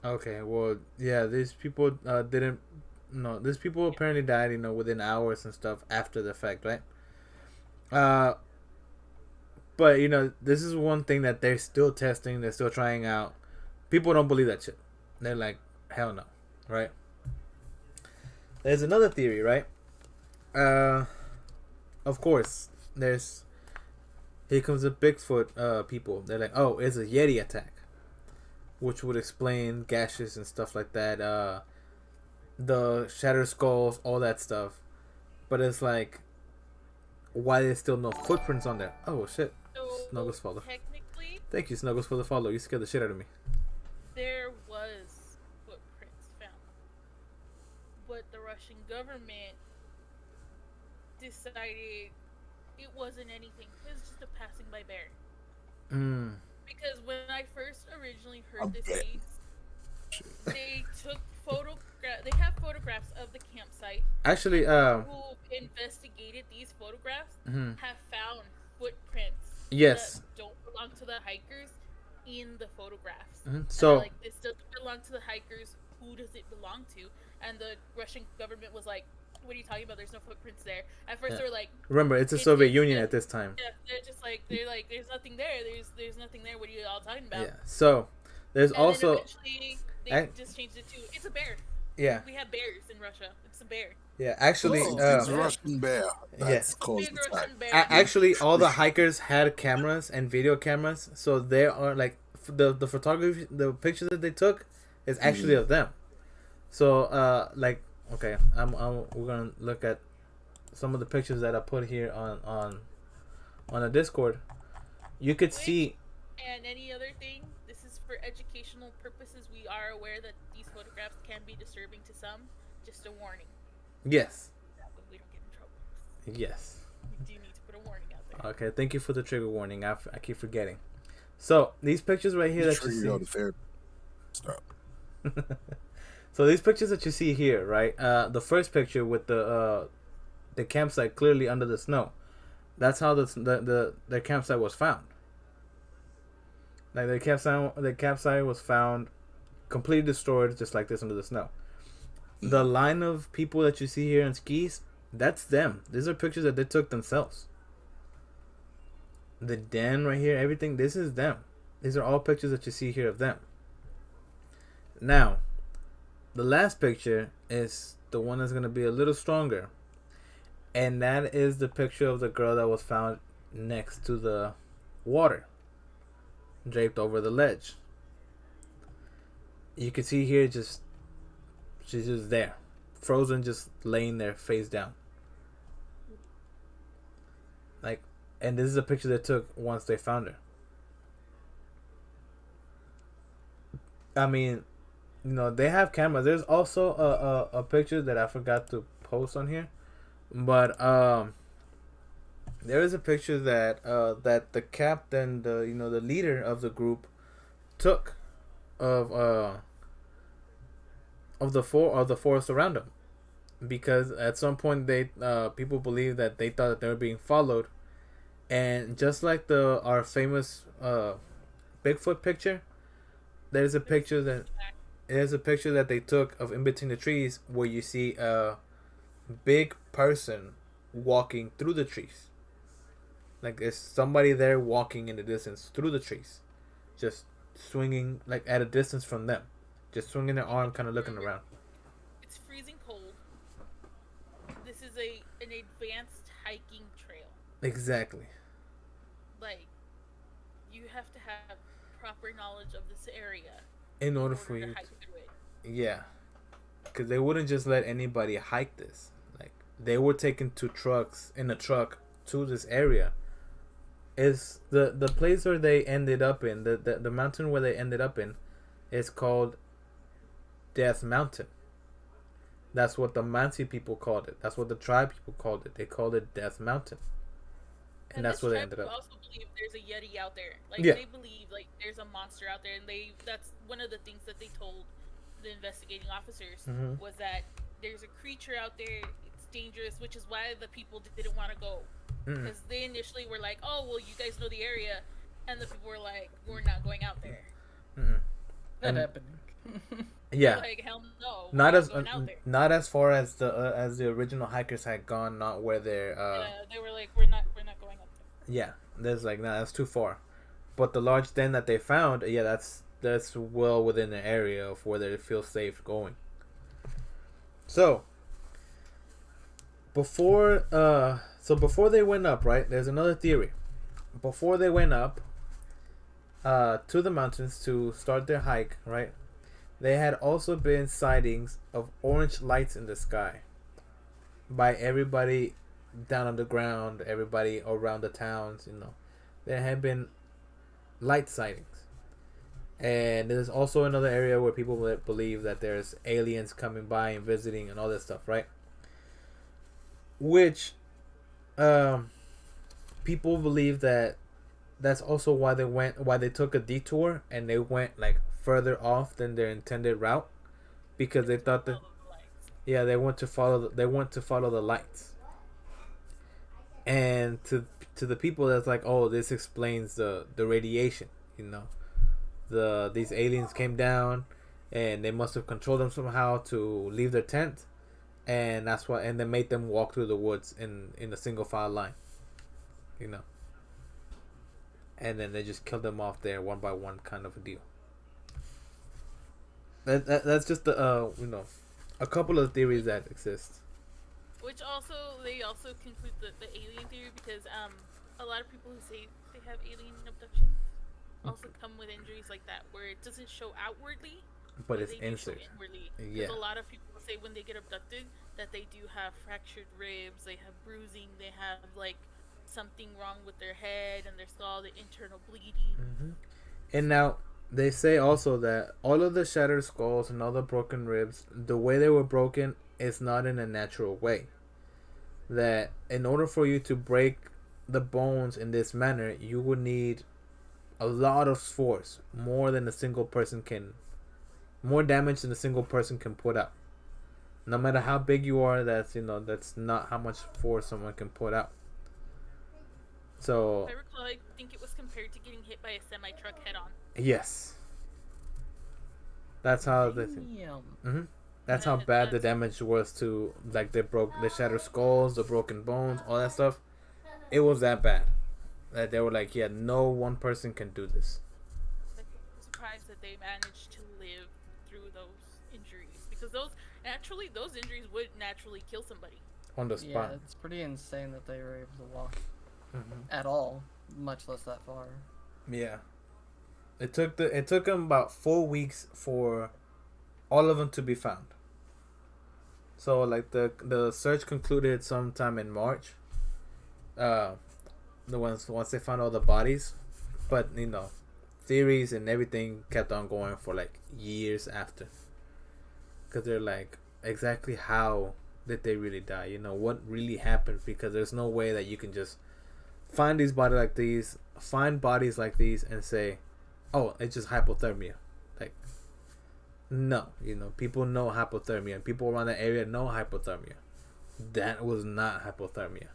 Okay, well, yeah, these people didn't. No, these people apparently died, within hours and stuff after the fact, right? But this is one thing that they're still testing. They're still trying out. People don't believe that shit. They're like, hell no, right? There's another theory, right? Of course, here comes the Bigfoot people. They're like, oh, it's a Yeti attack, which would explain gashes and stuff like that. The shattered skulls, all that stuff. But it's like, why there's still no footprints on there? Oh shit. So Snuggles follow. technically, Thank you, Snuggles, for the follow. You scared the shit out of me. there was footprints found, but the Russian government government decided it wasn't anything. It was just a passing by bear. Mm. Because when I first originally A heard this bear. case, they took they have photographs of the campsite. Actually, Who investigated these photographs mhm. have found footprints Yes. that don't belong to the hikers in the photographs. Mhm. And So they're like, this doesn't belong to the hikers. Who does it belong to? And the Russian government was like, what are you talking about? There's no footprints there. At first, Yeah. they were like, remember, it's the It- Soviet it- Union yeah. at this time. yeah, they're like, there's nothing there. There's nothing there. What are you all talking about? Yeah. So there's And also then eventually they I- just changed it to it's a bear. yeah, We have bears in Russia. It's a bear. yeah. Actually, Oh, it's uh, Russian bear. That's caused Big attack. Russian bear. actually, all the hikers had cameras and video cameras, so there are like the photography, the pictures that they took is actually of them. So like okay, we're gonna look at some of the pictures that I put here on the Discord. You could see And any other thing, this is for educational purposes. We are aware that these photographs can be disturbing to some. Just a warning. yes, That way we don't get in trouble. yes. We do need to put a warning out there. Okay, thank you for the trigger warning. I keep forgetting. So these pictures right here that Sure, you you go see. to therapy. Stop. So these pictures that you see here, right? The first picture with the campsite clearly under the snow. That's how the campsite was found. Like the campsite was found completely destroyed, just like this under the snow. The line of people that you see here in skis, that's them. These are pictures that they took themselves. The den right here, everything, this is them. These are all pictures that you see here of them. Now, the last picture is the one that's going to be a little stronger. And that is the picture of the girl that was found next to the water, draped over the ledge. You can see here she's just there, frozen, just laying there face down. Like, and this is a picture they took once they found her. I mean, you know, they have cameras. There's also a picture that I forgot to post on here, but there is a picture that that the captain, the leader of the group, took of the forest around him, because at some point they people believe that they thought that they were being followed, and just like our famous Bigfoot picture, there's a picture that they took of in between the trees where you see a big person walking through the trees. Like there's somebody there walking in the distance through the trees, just swinging like at a distance from them, just swinging their arm, kind of looking around. It's freezing cold. This is an advanced hiking trail. Exactly. Like, you have to have proper knowledge of this area In order for to you, hike through it. yeah, because they wouldn't just let anybody hike this. Like they were taken in a truck to this area. Is the place where they ended up in the mountain where they ended up in is called Death Mountain. That's what the Mansi people called it. That's what the tribe people called it. They called it Death Mountain, and that's this where they tribe ended up. also believe there's a yeti out there. Like Yeah. they believe like there's a monster out there, and that's one of the things that they told the investigating officers Mhm. was that there's a creature out there. It's dangerous, which is why the people didn't want to go, Mm-mm. because they initially were like, "Oh, well, you guys know the area," and the people were like, "We're not going out there." Mm-mm. Not And- happening. Yeah. Like, hell no. we're Not as going out there. not as far as the original hikers had gone. Not where they're They were like, we're not going out there. yeah. There's like no, that's too far. But the large den that they found, yeah, that's well within the area of where they feel safe going. So before they went up, right? There's another theory. Before they went up to the mountains to start their hike, right? They had also been sightings of orange lights in the sky by everybody down on the ground, everybody around the towns, There had been light sightings. And there's also another area where people believe that there's aliens coming by and visiting and all this stuff, right? which um, people believe that that's also why they took a detour and they went like further off than their intended route because they thought that yeah they want to follow the lights. And to the people that's like, oh, this explains the radiation, you know, these aliens came down and they must have controlled them somehow to leave their tent, and that's why, and they made them walk through the woods in a single file line, you know, and then they just killed them off there one by one, kind of a deal. That's just the you know, a couple of theories that exist. Which also, they also conclude the alien theory because a lot of people who say they have alien abductions also come with injuries like that where it doesn't show outwardly, But it's they do show insert. inwardly. Yeah. Because a lot of people say when they get abducted that they do have fractured ribs, they have bruising, they have like something wrong with their head and their skull, the internal bleeding. Mm-hmm. And now they say also that all of the shattered skulls and all the broken ribs, the way they were broken is not in a natural way. That in order for you to break the bones in this manner, you would need a lot of force, more than a single person can, more damage than a single person can put out. No matter how big you are, that's not how much force someone can put out. So If I recall, I think it was compared to getting hit by a semi truck head on. yes, that's how they. Damn. Mm-hmm. That's how bad the damage was to, like, the shattered skulls, the broken bones, all that stuff. It was that bad that they were like, yeah, no one person can do this. I'm surprised that they managed to live through those injuries because those injuries would naturally kill somebody. On the Yeah, spot. it's pretty insane that they were able to walk Mm-hmm. at all, much less that far. Yeah, it took them about 4 weeks for all of them to be found. So like the search concluded sometime in March. Once they found all the bodies, but you know, theories and everything kept on going for like years after. Because they're like, exactly how did they really die? You know, what really happened? Because there's no way that you can just find bodies like these and say, oh, it's just hypothermia. Like, no, you know, people know hypothermia, and people around the area know hypothermia. That was not hypothermia.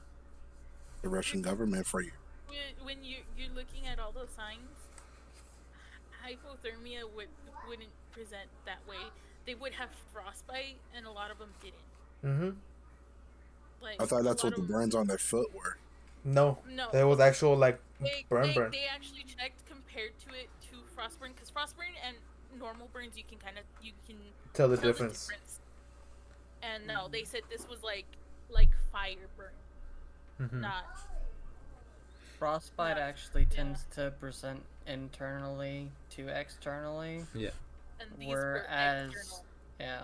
The Russian government for you. When you're looking at all those signs, hypothermia wouldn't present that way. They would have frostbite, and a lot of them didn't. Mm-hmm. Like, I thought that's a what lot the of burns on their foot were. No, No, there was actual like burn. They actually checked compared to it to frostburn because frostburn and normal burns you can Tell the difference. And no, they said this was like fire burn, Mm-hmm. not. Frostbite Yeah. actually tends to present internally to externally, Yeah. And these whereas, were external. yeah,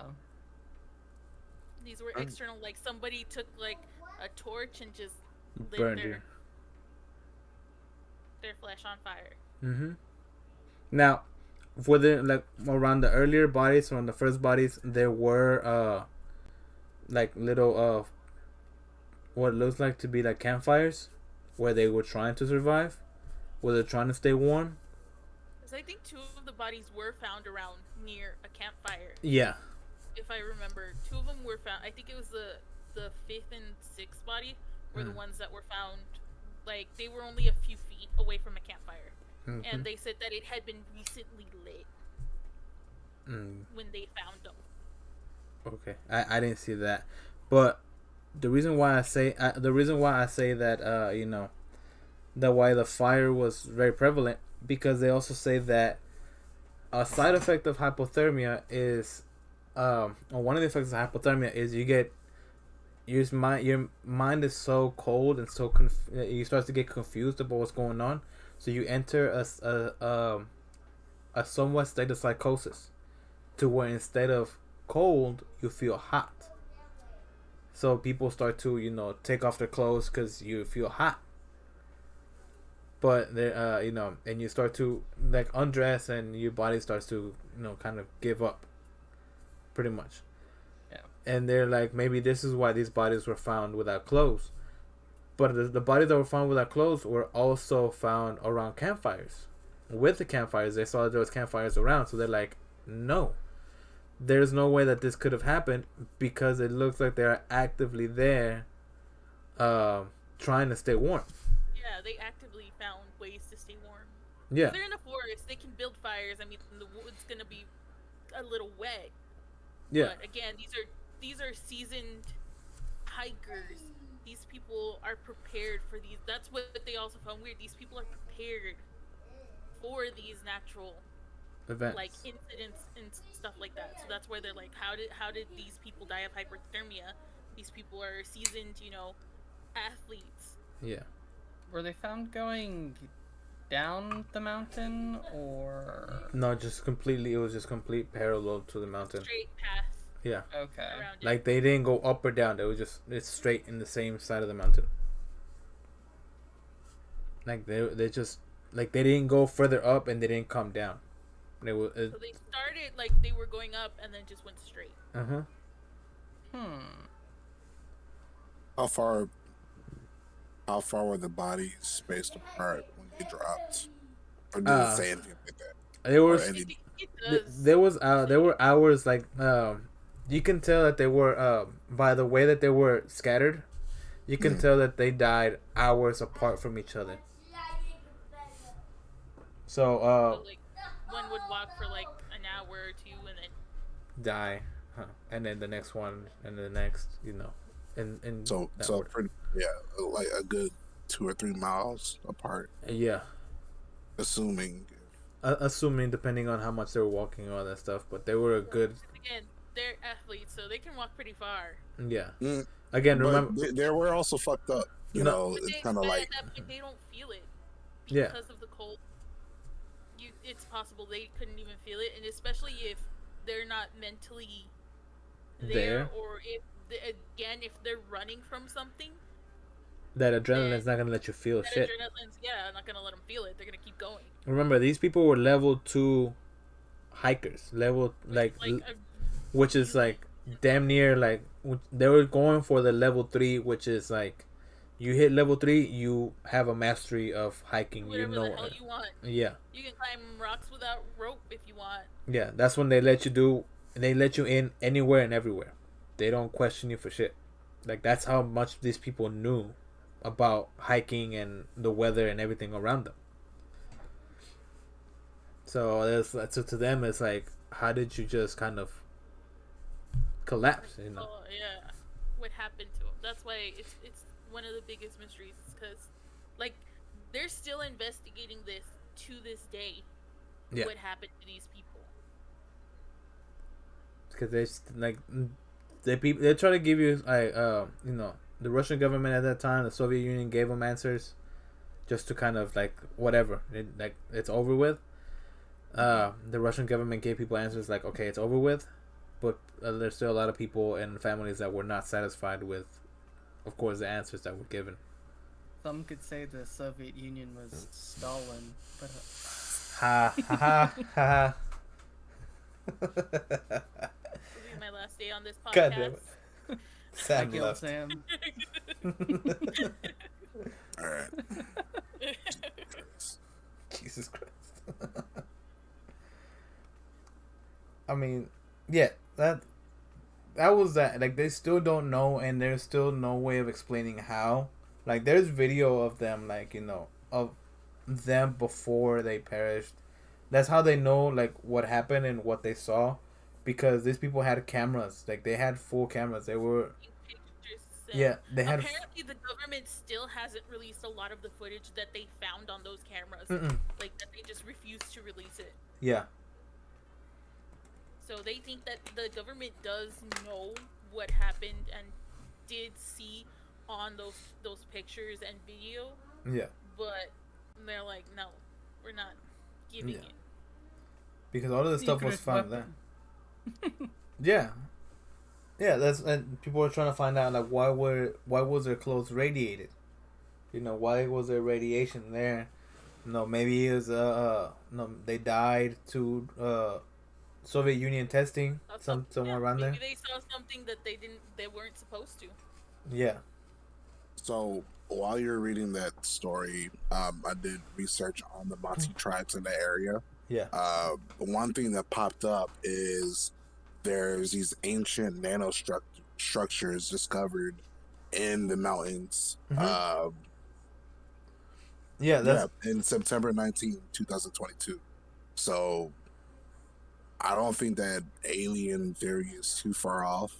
These were external. Like somebody took like a torch and just lit Burned you. their flesh on fire. Mm-hmm. Now, for the like around the earlier bodies, around the first bodies, there were like little what looks like to be like campfires where they were trying to survive, where they're trying to stay warm. Because I think two of the bodies were found around near a campfire. Yeah. If I remember, two of them were found. I think it was the fifth and sixth body were the ones that were found. Like they were only a few feet away from a campfire, and they said that it had been recently lit when they found them. Okay, I didn't see that, but the reason why I say that you know, that why the fire was very prevalent, because they also say that a side effect of hypothermia is or one of the effects of hypothermia is your mind is so cold and so you start to get confused about what's going on, so you enter a somewhat state of psychosis, to where instead of cold you feel hot. So people start to, you know, take off their clothes because you feel hot. But they, you know, and you start to like undress, and your body starts to, you know, kind of give up. Pretty much. yeah. and they're like, maybe this is why these bodies were found without clothes. But the bodies that were found without clothes were also found around campfires. With the campfires, they saw that there was campfires around, so they're like, no, there's no way that this could have happened because it looks like they're actively there, trying to stay warm. Yeah, they actively found ways to stay warm. Yeah, If they're in the forest, they can build fires. I mean, the wood's gonna be a little wet. yeah, But again, these are seasoned hikers. These people are prepared for these. That's what they also found weird. These people are prepared for these natural events. like incidents and stuff like that. So that's where they're like, how did these people die of hypothermia? These people are seasoned, athletes. Yeah, Were they found going down the mountain or? no, just completely. It was just complete parallel to the mountain. Straight path Yeah, Okay. around it. like they didn't go up or down. It's straight in the same side of the mountain. Like they just like they didn't go further up and they didn't come down. They were So they started like they were going up and then just went straight. uh-huh. How far were the bodies spaced apart when they dropped? Or did it say anything like that? There was It does. there were hours like you can tell that they were by the way that they were scattered. You can tell that they died hours apart from each other. So So, like one would walk for like an hour or two and then die, and then the next one and the next, and So that so order. pretty, yeah, like a good 2 or 3 miles apart, Yeah. assuming. Assuming depending on how much they were walking and all that stuff, but they were a good, again they're athletes, so they can walk pretty far. yeah. Mm, Again, but remember, they were also fucked up. You No. know, But it's they, kind of but like at that point, they don't feel it Yeah. because of the cold. It's possible they couldn't even feel it, and especially if they're not mentally there. Or if they're running from something, that adrenaline's not gonna let you feel that shit. adrenaline's not gonna let them feel it. They're gonna keep going. Remember, these people were level 2 hikers, level which is like damn near like they were going for the level 3, which is like you hit level 3, you have a mastery of hiking. Whatever the hell you want. Yeah, You can climb rocks without rope if you want. yeah. That's when they let you in anywhere and everywhere. They don't question you for shit. Like that's how much these people knew about hiking and the weather and everything around them. So so to them, it's like, how did you just kind of collapse? Oh yeah, what happened to them? That's why it's one of the biggest mysteries. Because like they're still investigating this to this day. Yeah. What happened to these people? Because they're trying to give you like the Russian government at that time, the Soviet Union gave them answers, just to kind of like whatever, it's over with. The Russian government gave people answers like, okay, it's over with, but there's still a lot of people and families that were not satisfied with, of course, the answers that were given. Some could say the Soviet Union was Stalin, but Ha ha ha ha. This will be my last day on this podcast. God damn it. I Sam killed left. Sam. all right. Jesus Christ. I mean, yeah, that was that. Like, they still don't know, and there's still no way of explaining how. Like, there's video of them, like, of them before they perished. That's how they know, like, what happened and what they saw, because these people had cameras. Like, they had full cameras. They were, Pictures and yeah, they had. Apparently, the government still hasn't released a lot of the footage that they found on those cameras. Mm-mm. Like that, they just refuse to release it. Yeah, So they think that the government does know what happened and did see on those pictures and video, yeah. but they're like, no, we're not giving Yeah. it. Because all of this stuff was Secret found weapon. there. Yeah, yeah. And people were trying to find out like why was their clothes radiated? Why was there radiation there? Maybe it was no, they died to Soviet Union testing, somewhere around maybe there. they saw something that they weren't supposed to. Yeah. So while you're reading that story, I did research on the Monty tribes in the area. Yeah. One thing that popped up is there's these ancient structures discovered in the mountains. Yeah, Yeah, in September 19, 2022. So I don't think that alien theory is too far off,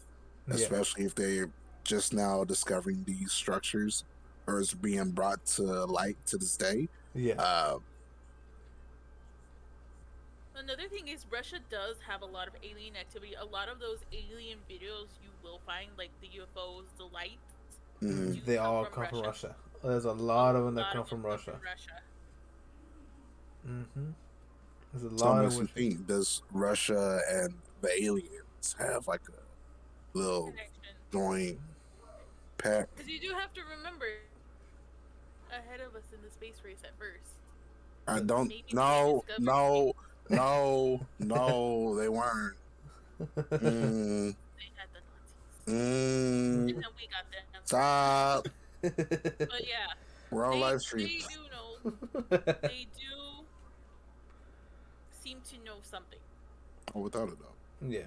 Yeah. especially if they're just now discovering these structures or is being brought to light to this day. Yeah. Another thing is Russia does have a lot of alien activity. A lot of those alien videos you will find, like the UFOs, the lights, Mhm. do They come all from come from Russia. Russia. There's a lot of them A that lot come of from them Russia. Russia. Mm-hmm. There's a So lot makes of me think, does Russia and the aliens have like a little Connection. joint pact? Because you do have to remember, ahead of us in the space race at first. I don't. Maybe they No, discovered no, no, no. They weren't. Mm, they had the Nazis. mm, And then we got them. stop. But yeah, We're on live stream. they do know. They do seem to know something. Oh, without a doubt. Yeah.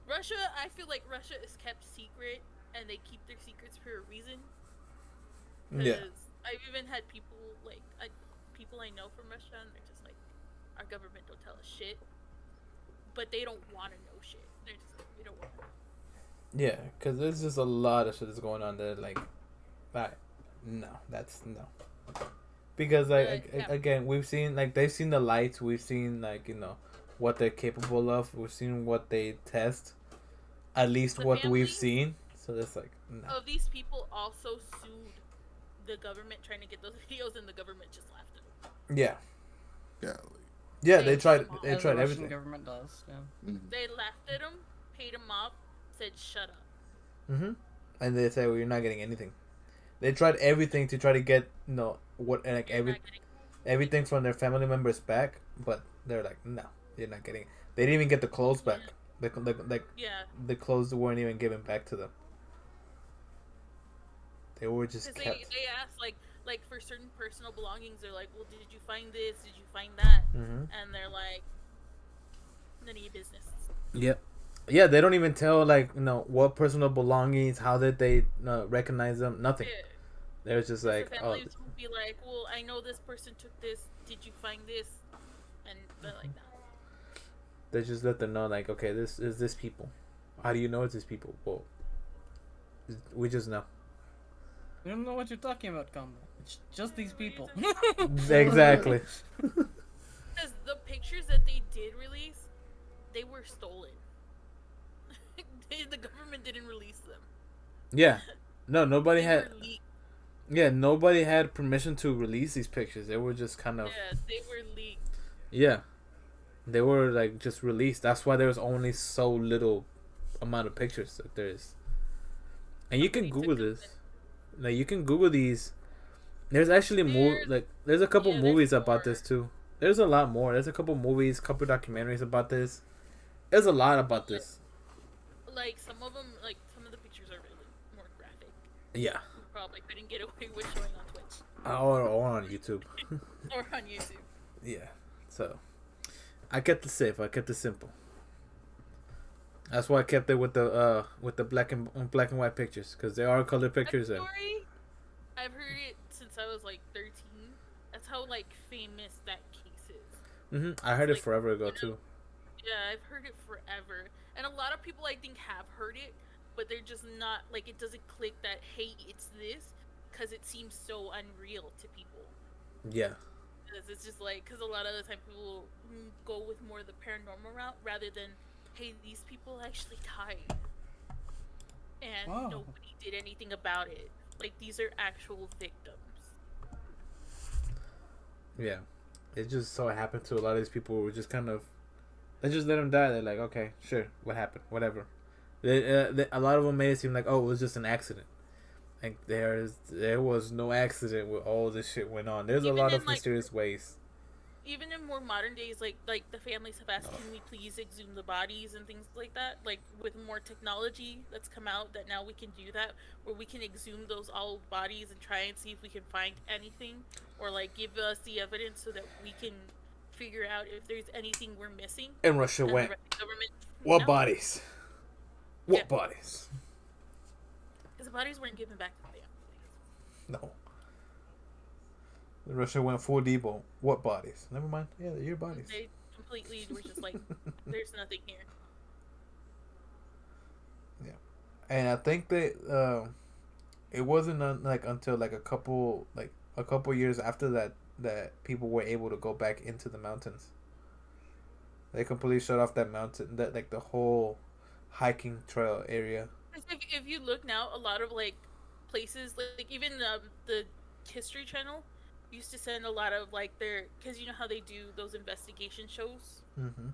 Russia, I feel like Russia is kept secret, and they keep their secrets for a reason. Yeah. Because I've even had people people I know from Russia, and they're just like, our government don't tell us shit, but they don't want to know shit. They're just like, we don't want to. Yeah, because there's just a lot of shit that's going on there. Like, no, that's no. Because like Yeah. again, we've seen like they've seen the lights. We've seen like what they're capable of. We've seen what they test. At least The what we've families seen. So that's like no. Of these people also sued the government trying to get those videos, and the government just laughed at them. Yeah. Yeah. Yeah, They they tried. come on. They As the tried Russian everything. government does. Yeah. They laughed at them, paid them off, said shut up. Mm-hmm. And they say, "Well, you're not getting anything." They tried everything to try to get what like You're not getting everything from their family members back, but they're like, "No, you're not getting it." They didn't even get the clothes back. yeah. The clothes weren't even given back to them. They were just Because kept. they ask like for certain personal belongings, they're like, well, did you find this? Did you find that? Mm-hmm. And they're like, none of your business. Yep. Yeah, they don't even tell what personal belongings. How did they recognize them? Nothing. Yeah. They're just like, The oh, families will be like, well, I know this person took this. Did you find this? And they're like, no. they just let them know like, okay, this is this people. How do you know it's this people? Well, we just know. We don't know what you're talking about, Combo. It's just these people. Exactly. Because the pictures that they did release, they were stolen. The government didn't release them. Yeah. No, nobody They had. were leaked. Yeah, nobody had permission to release these pictures. They were just kind of. Yeah, they were leaked. Yeah. They were like just released. That's why there was only so little amount of pictures that there is. And you can Somebody Google took this. them Like you can Google these. There's actually there's a couple there's movies about more. this too. There's a lot more. There's a couple movies, couple documentaries about this. There's a lot about this. Like some of them, like some of the pictures are really more graphic. Yeah. We probably couldn't get away with showing on Twitch Or on YouTube. or on YouTube. Yeah. So I kept it safe. I kept it simple. That's why I kept it with the black and white pictures, because there are color pictures That and story, I've heard it since I was like 13. That's how like famous that case is. I heard it Like, forever ago you know, too. Yeah, I've heard it forever, and a lot of people I think have heard it, but they're just not like it doesn't click that hey it's this, because it seems so unreal to people. Yeah. 'Cause it's just like because a lot of the time people go with more the paranormal route rather than hey these people actually died and Wow. nobody did anything about it. Like these are actual victims. Yeah. It just so happened to a lot of these people were just kind of, they just let them die. They're like, okay, sure, what happened, whatever. A lot of them made it seem like, oh, it was just an accident. Like there was no accident where all this shit went on. There's a Even lot in, of like, mysterious ways. even in more modern days, like the families have asked, can we please exhume the bodies and things like that? Like with more technology that's come out, that now we can do that, where we can exhume those old bodies and try and see if we can find anything, or like give us the evidence so that we can figure out if there's anything we're missing. And Russia And the went, Russian government, what no, bodies? What Yeah. bodies? because the bodies weren't given back to the families. No. Russia went full Debo. What bodies? Never mind. Yeah, they're your bodies. They completely were just like, there's nothing here. And I think that it wasn't like until like a couple years after that people were able to go back into the mountains. They completely shut off that mountain, that like the whole hiking trail area. If you look now, a lot of like places, like even the History Channel used to send a lot of like their, because you know how they do those investigation shows, Mm-hmm.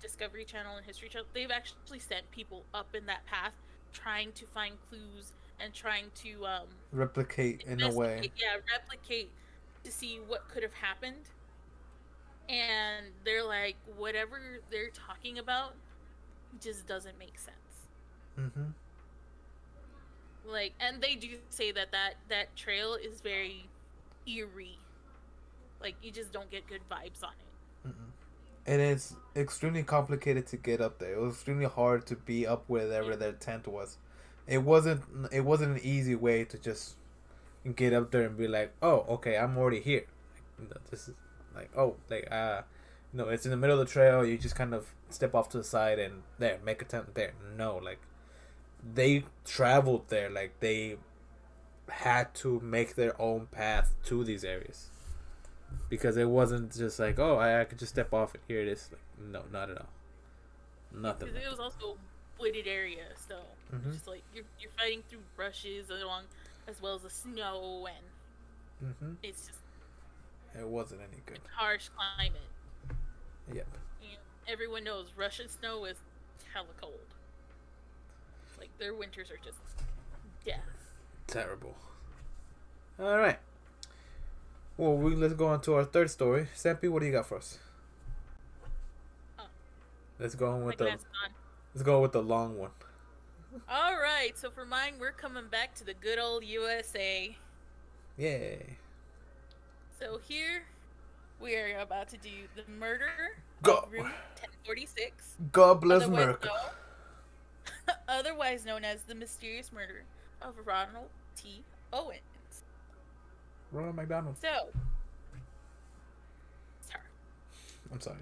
Discovery Channel and History Channel. They've actually sent people up in that path, trying to find clues and trying to Replicate in a way. replicate to see what could have happened. And they're like, whatever they're talking about just doesn't make sense. Mm-hmm. Like, and they do say that trail is very eerie. Like, you just don't get good vibes on it. Mm-mm. And it's extremely complicated to get up there. It was extremely hard to be up wherever their tent was. It wasn't an easy way to just get up there and be like, oh, okay, I'm already here. This is like, oh, like no, it's in the middle of the trail. You just kind of step off to the side and there, make a tent there. No, like they traveled there. Like they had to make their own path to these areas. Because it wasn't just like, oh, I could just step off and here it is. Like, no, not at all. Nothing. Because it was also wooded area, so Mhm. just like you're fighting through brushes along, as well as the snow, and Mm-hmm. it's just It wasn't any good. harsh climate. Yep. And everyone knows Russian snow is hella cold. Like their winters are just death. Terrible. All right. Well, let's go on to our third story. Sampi, what do you got for us? Oh. Let's go on My with glass is on. let's go with the long one. All right, so for mine, we're coming back to the good old USA. Yay. So here, we are about to do the murder Go. of Room 1046, God bless otherwise America. otherwise known as the mysterious murder of Ronald T. Owens. Ronald McDonald. So, sorry. I'm sorry.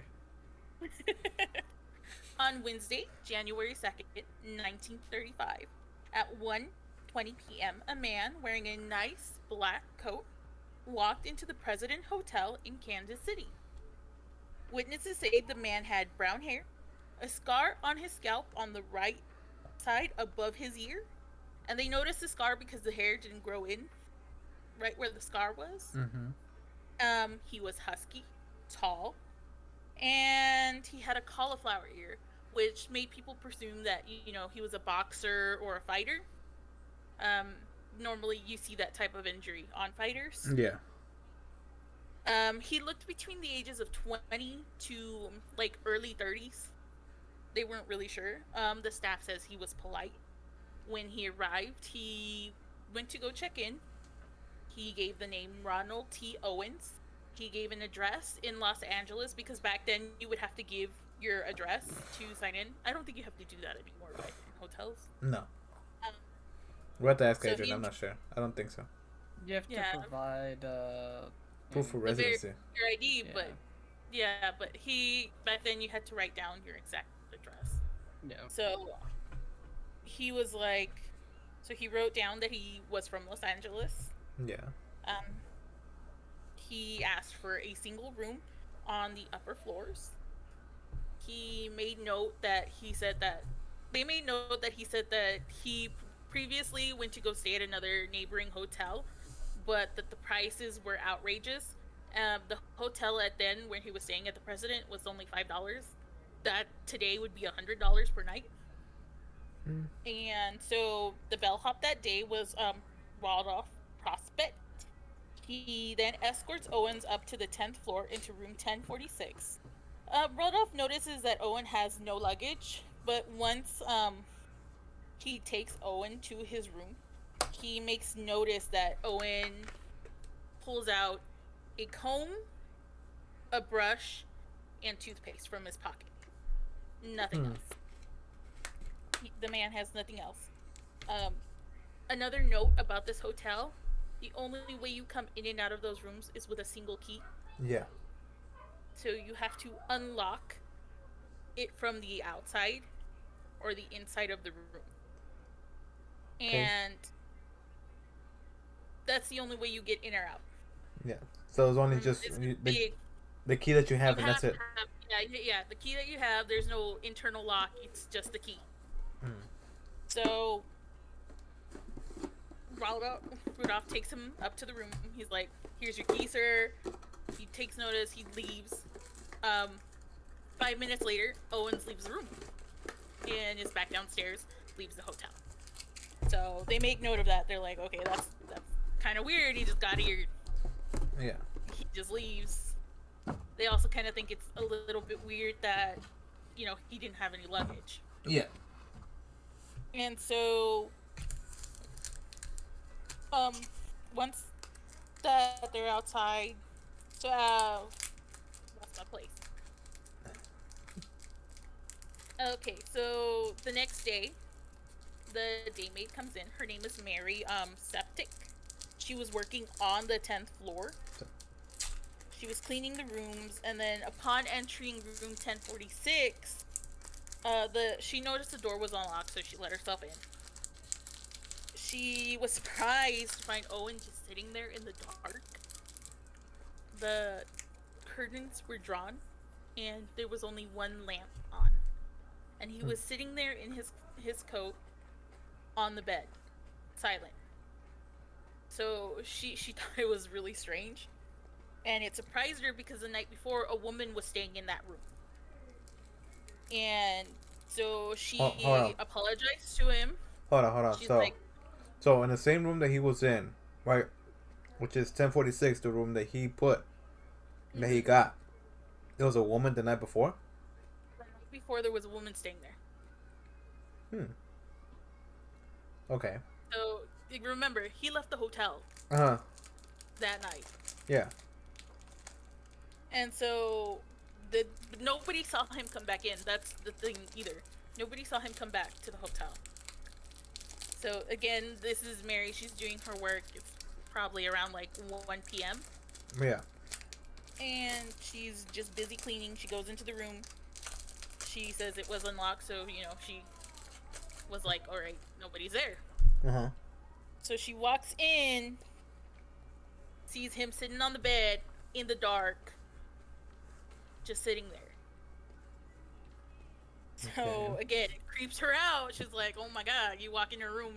On Wednesday, January 2nd, 1935, at 1:20 p.m., a man wearing a nice black coat walked into the President Hotel in Kansas City. Witnesses say the man had brown hair, a scar on his scalp on the right side above his ear, and they noticed the scar because the hair didn't grow in right where the scar was. Mm-hmm. He was husky, tall, and he had a cauliflower ear, which made people presume that, you know, he was a boxer or a fighter. Normally you see that type of injury on fighters. Yeah. He looked between the ages of 20 to like early 30s. They weren't really sure. The staff says he was polite. When he arrived, he went to go check in. He gave the name Ronald T. Owens. He gave an address in Los Angeles because back then you would have to give your address to sign in. I don't think you have to do that anymore, right? In hotels. No. Um, We'll have to ask So Adrian. he- I'm not sure. I don't think so. You have to Yeah. provide Proof of The very- residency. your ID, Yeah. but he back then you had to write down your exact address. yeah. So he was like, so he wrote down that he was from Los Angeles. Yeah. He asked for a single room on the upper floors. He made note that he said that he previously went to go stay at another neighboring hotel, but that the prices were outrageous. The hotel at then where he was staying at the President was only $5. That today would be $100 per night. Mm. And so the bellhop that day was Rodolph Prospect. He then escorts Owens up to the 10th floor into room 1046. Rodolph notices that Owen has no luggage, but once he takes Owen to his room, he makes notice that Owen pulls out a comb, a brush, and toothpaste from his pocket. Nothing else. The man has nothing else. Another note about this hotel: the only way you come in and out of those rooms is with a single key. Yeah. So you have to unlock it from the outside or the inside of the room. Okay. And that's the only way you get in or out. Yeah. So it's only Room just is the, big. the key that you have, You and have that's to it. have, yeah, the key that you have, there's no internal lock, it's just the key. Hmm. So Rudolph takes him up to the room. He's like, here's your key, sir. He takes notice, he leaves. 5 minutes later, Owens leaves the room and is back downstairs, leaves the hotel. So they make note of that. They're like, okay, that's kind of weird. He just got here. Yeah. He just leaves. They also kind of think it's a little bit weird that, he didn't have any luggage. Yeah. And so, once that they're outside, so, what's my place? Okay, so the next day, the daymaid comes in. Her name is Mary, Septic. She was working on the 10th floor. She was cleaning the rooms, and then upon entering room 1046, she noticed the door was unlocked, so she let herself in. She was surprised to find Owen just sitting there in the dark. The curtains were drawn, and there was only one lamp on. And he was sitting there in his coat on the bed, silent. So she thought it was really strange. And it surprised her because the night before, a woman was staying in that room. And so she Hold on. apologized to him. Hold on. She's So, like, so in the same room that he was in, right, which is 1046, the room that he that he got, there was a woman the night before. the night before there was a woman staying there. Okay. So remember, he left the hotel Uh-huh. that night. Yeah. And so nobody saw him come back in. That's the thing either. Nobody saw him come back to the hotel. So again, this is Mary. She's doing her work. It's probably around like 1 p.m. Yeah. And she's just busy cleaning. She goes into the room. She says it was unlocked, so she was like, all right, nobody's there. Uh-huh. So she walks in, sees him sitting on the bed in the dark, just sitting there. So Okay. again, it creeps her out. She's like, oh my god, you walk in her room,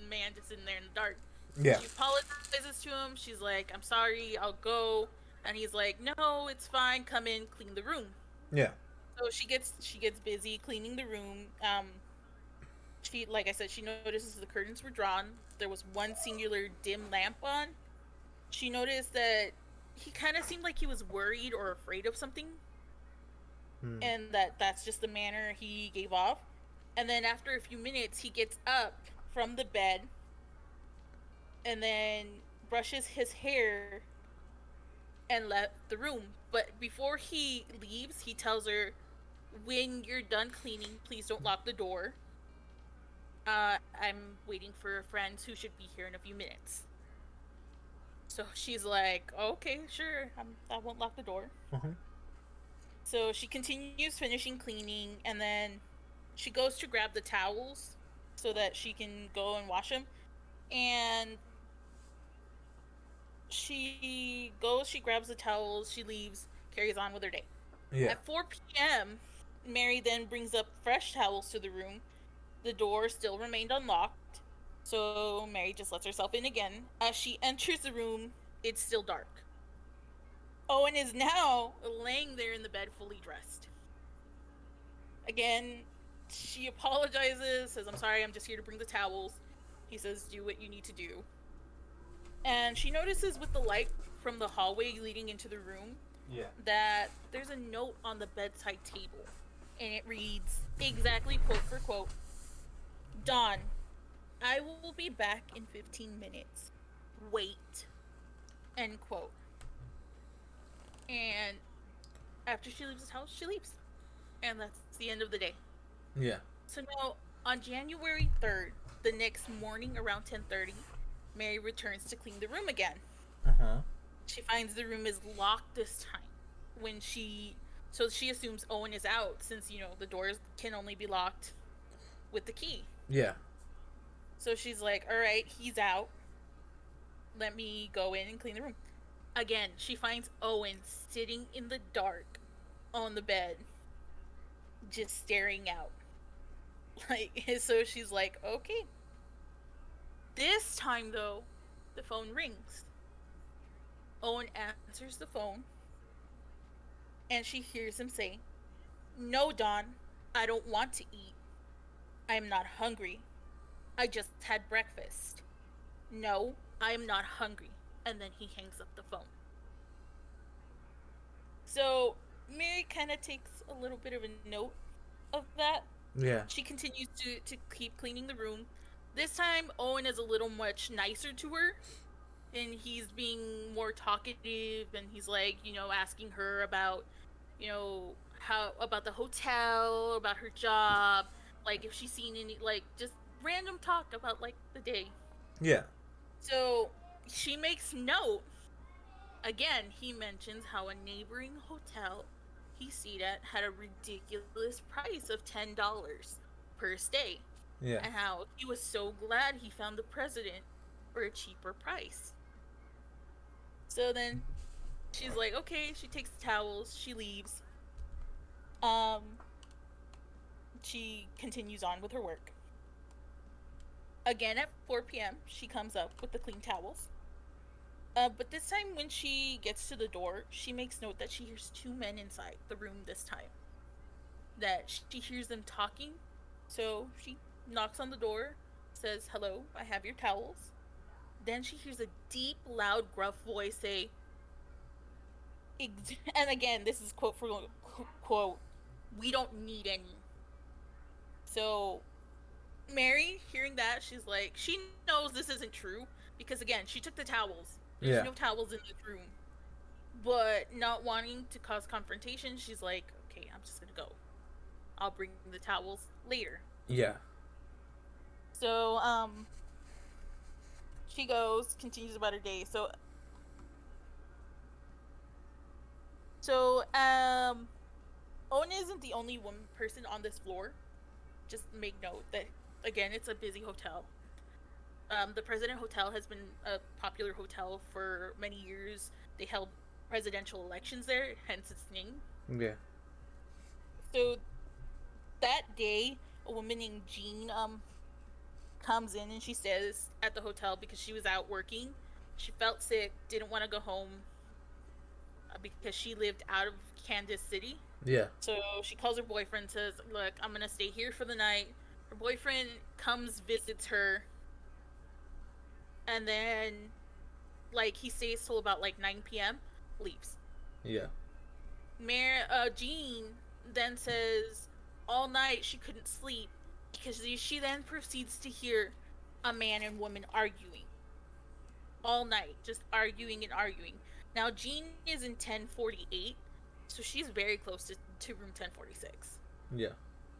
man just sitting there in the dark. Yeah. She apologizes to him. She's like, I'm sorry, I'll go. And he's like, no, it's fine, come in, clean the room. Yeah. So she gets busy cleaning the room. She, like I said, she notices the curtains were drawn. There was one singular dim lamp on. She noticed that he kind of seemed like he was worried or afraid of something. And that's just the manner he gave off. And then after a few minutes, he gets up from the bed and then brushes his hair and left the room. But before he leaves, he tells her, when you're done cleaning, please don't lock the door. I'm waiting for friends who should be here in a few minutes. So she's like, okay, sure, I won't lock the door. Uh-huh. So she continues finishing cleaning, and then she goes to grab the towels so that she can go and wash them. And she grabs the towels, she leaves, carries on with her day. Yeah. At 4 p.m., Mary then brings up fresh towels to the room. The door still remained unlocked, so Mary just lets herself in again. As she enters the room, it's still dark. Owen is now laying there in the bed, fully dressed. Again, she apologizes, says, I'm sorry, I'm just here to bring the towels. He says, do what you need to do. And she notices with the light from the hallway leading into the room Yeah. that there's a note on the bedside table. And it reads exactly quote for quote, Dawn, I will be back in 15 minutes. Wait. End quote. And after she leaves his house, she leaves. And that's the end of the day. Yeah. So now, on January 3rd, the next morning around 10:30, Mary returns to clean the room again. Uh-huh. She finds the room is locked this time. So she assumes Owen is out since, the doors can only be locked with the key. Yeah. So she's like, all right, he's out. Let me go in and clean the room. Again, she finds Owen sitting in the dark on the bed, just staring out. So she's like, okay. This time, though, the phone rings. Owen answers the phone, and she hears him say, No, Dawn, I don't want to eat. I am not hungry. I just had breakfast. No, I am not hungry. And then he hangs up the phone. So Mary kind of takes a little bit of a note of that. Yeah. She continues to keep cleaning the room. This time, Owen is a little much nicer to her. And he's being more talkative. And he's like, asking her about, how about the hotel, about her job. Like, if she's seen any, like, just random talk about, like, the day. Yeah. So she makes note. Again, he mentions how a neighboring hotel he stayed at had a ridiculous price of $10 per stay. Yeah. And how he was so glad he found the president for a cheaper price. So then she's like, okay, she takes the towels, she leaves. She continues on with her work. Again at 4 p.m., she comes up with the clean towels. But this time when she gets to the door, she makes note that she hears two men inside the room this time. That she hears them talking. So she knocks on the door, says, hello, I have your towels. Then she hears a deep, loud, gruff voice say, and again, this is quote for quote, we don't need any. So Mary, hearing that, she's like, she knows this isn't true. Because again, she took the towels. There's no towels in the room. But not wanting to cause confrontation, she's like, okay, I'm just gonna go. I'll bring the towels later. Yeah. So, she goes, continues about her day. So, Owen isn't the only one person on this floor. Just make note that, again, it's a busy hotel. The President Hotel has been a popular hotel for many years. They held presidential elections there, hence its name. Yeah. So that day, a woman named Jean comes in and she stays at the hotel because she was out working. She felt sick, didn't want to go home because she lived out of Kansas City. Yeah. So she calls her boyfriend, says, look, I'm going to stay here for the night. Her boyfriend comes, visits her. And then, he stays till about, 9 p.m., leaves. Yeah. Jean then says all night she couldn't sleep because she then proceeds to hear a man and woman arguing. All night, just arguing and arguing. Now, Jean is in 1048, so she's very close to room 1046. Yeah.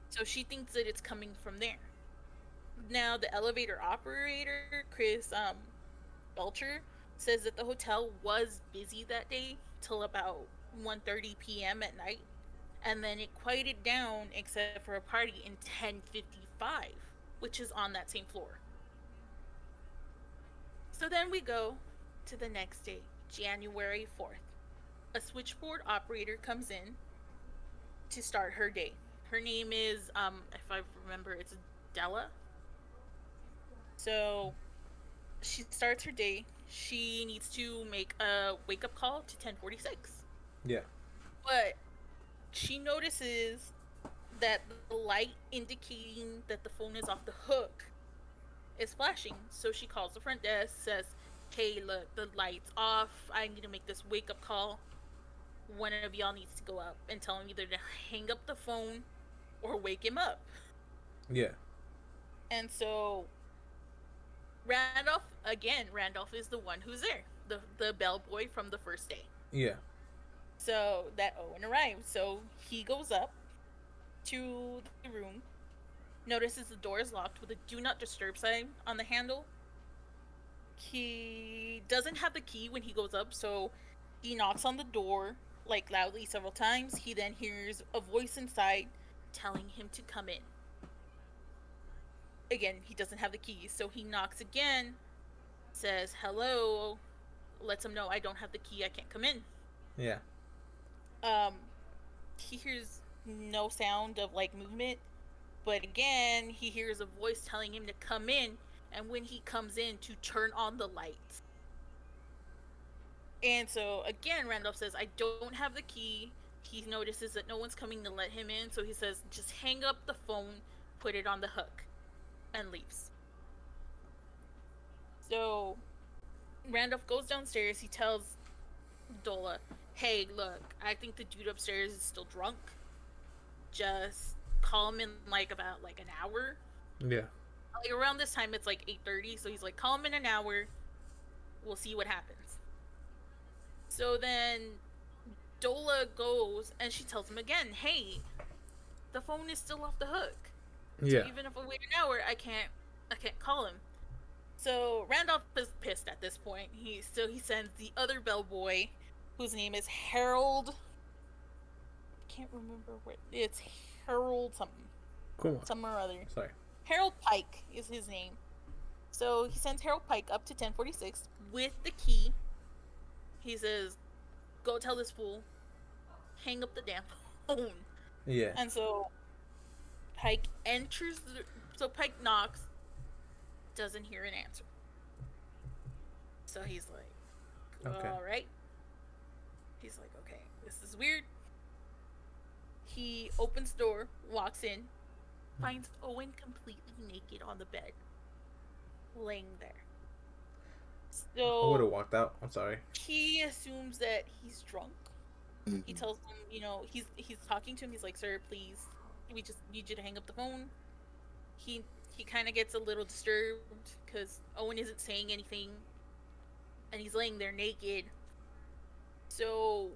So she thinks that it's coming from there. Now, the elevator operator, Chris Belcher, says that the hotel was busy that day till about 1:30 p.m. at night, and then it quieted down except for a party in 1055, which is on that same floor. So then we go to the next day, January 4th. A switchboard operator comes in to start her day. Her name is, if I remember, it's Della. So she starts her day. She needs to make a wake-up call to 1046. Yeah. But she notices that the light indicating that the phone is off the hook is flashing. So she calls the front desk, says, hey, look, the light's off. I need to make this wake up call. One of y'all needs to go up and tell him either to hang up the phone or wake him up. Yeah. And so Randolph is the one who's there, the bellboy from the first day. Yeah. So that Owen arrives. So he goes up to the room, notices the door is locked with a do not disturb sign on the handle. He doesn't have the key when he goes up, so he knocks on the door like loudly several times. He then hears a voice inside telling him to come in. Again, he doesn't have the keys, so he knocks again, says hello, lets him know I don't have the key, I can't come in. Yeah. He hears no sound of like movement, but again, he hears a voice telling him to come in, and when he comes in, to turn on the lights. And so again, Randolph says, I don't have the key. He notices that no one's coming to let him in, so he says, just hang up the phone, put it on the hook, and leaves. So Randolph goes downstairs. He tells Dola, hey, look, I think the dude upstairs is still drunk. Just call him in like about like an hour. Yeah. Like around this time it's like 8:30, so he's like, call him in an hour. We'll see what happens. So then Dola goes and she tells him again, hey, the phone is still off the hook. Yeah. So even if I wait an hour, I can't call him. So Randolph is pissed at this point. He sends the other bellboy, whose name is Harold. I can't remember what it's Harold something. Cool. Some or other. Sorry. Harold Pike is his name. So he sends Harold Pike up to 1046 with the key. He says, go tell this fool, hang up the damn phone. Yeah. And so Pike enters so Pike knocks, doesn't hear an answer. So he's like, Okay. alright. He's like, okay, this is weird. He opens the door, walks in, finds Owen completely naked on the bed, laying there. I would have So walked out. I'm sorry. he assumes that he's drunk. He tells him, he's talking to him. He's like, sir, please, we just need you to hang up the phone. He kind of gets a little disturbed because Owen isn't saying anything, and he's laying there naked. So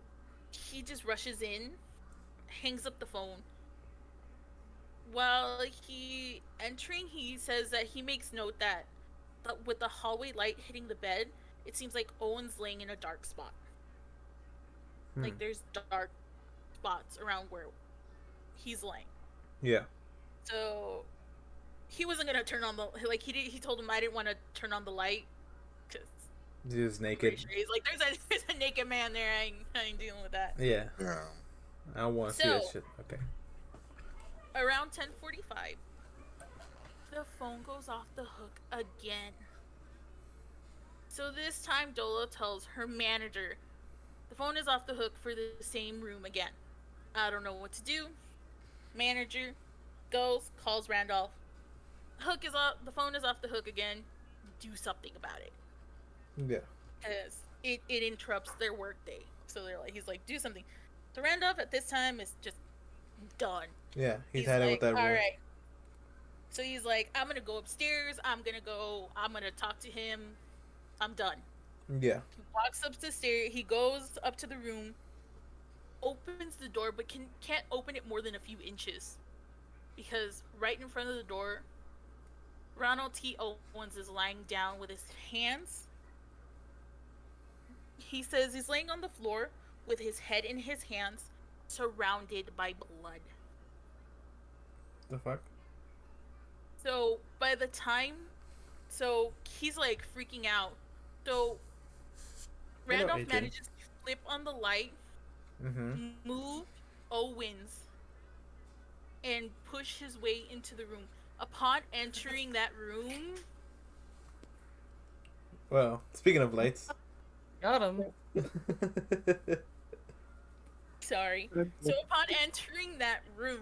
he just rushes in, hangs up the phone. While he entering, he says that he makes note that with the hallway light hitting the bed, it seems like Owen's laying in a dark spot. Like there's dark spots around where he's laying. Yeah. So he wasn't gonna turn on the he told him I didn't want to turn on the light because He was naked. he's like there's a naked man there. I ain't dealing with that. Yeah. Yeah. I don't want to see that So- shit. Okay. Around 10:45, the phone goes off the hook again. So this time Dola tells her manager the phone is off the hook for the same room again. I don't know what to do. Manager goes, calls Randolph. Hook is off. The phone is off the hook again. Do something about it, Yeah. because it interrupts their work day. So he's like, do something. So Randolph at this time is just done. Yeah. He's He's had it like, with that rule. all right. So he's like, I'm gonna go upstairs. I'm gonna talk to him. I'm done. Yeah. He walks up the stairs. He goes up to the room, opens the door, but can't open it more than a few inches, because right in front of the door, Ronald T. Owens is lying down with his hands. He says he's laying on the floor with his head in his hands, surrounded by blood. The fuck? So by the time, he's like freaking out. So Randolph AJ. manages to flip on the light, Mm-hmm. move Owens, and push his way into the room. Upon entering that room, Well, speaking of lights. Got him. sorry. So upon entering that room,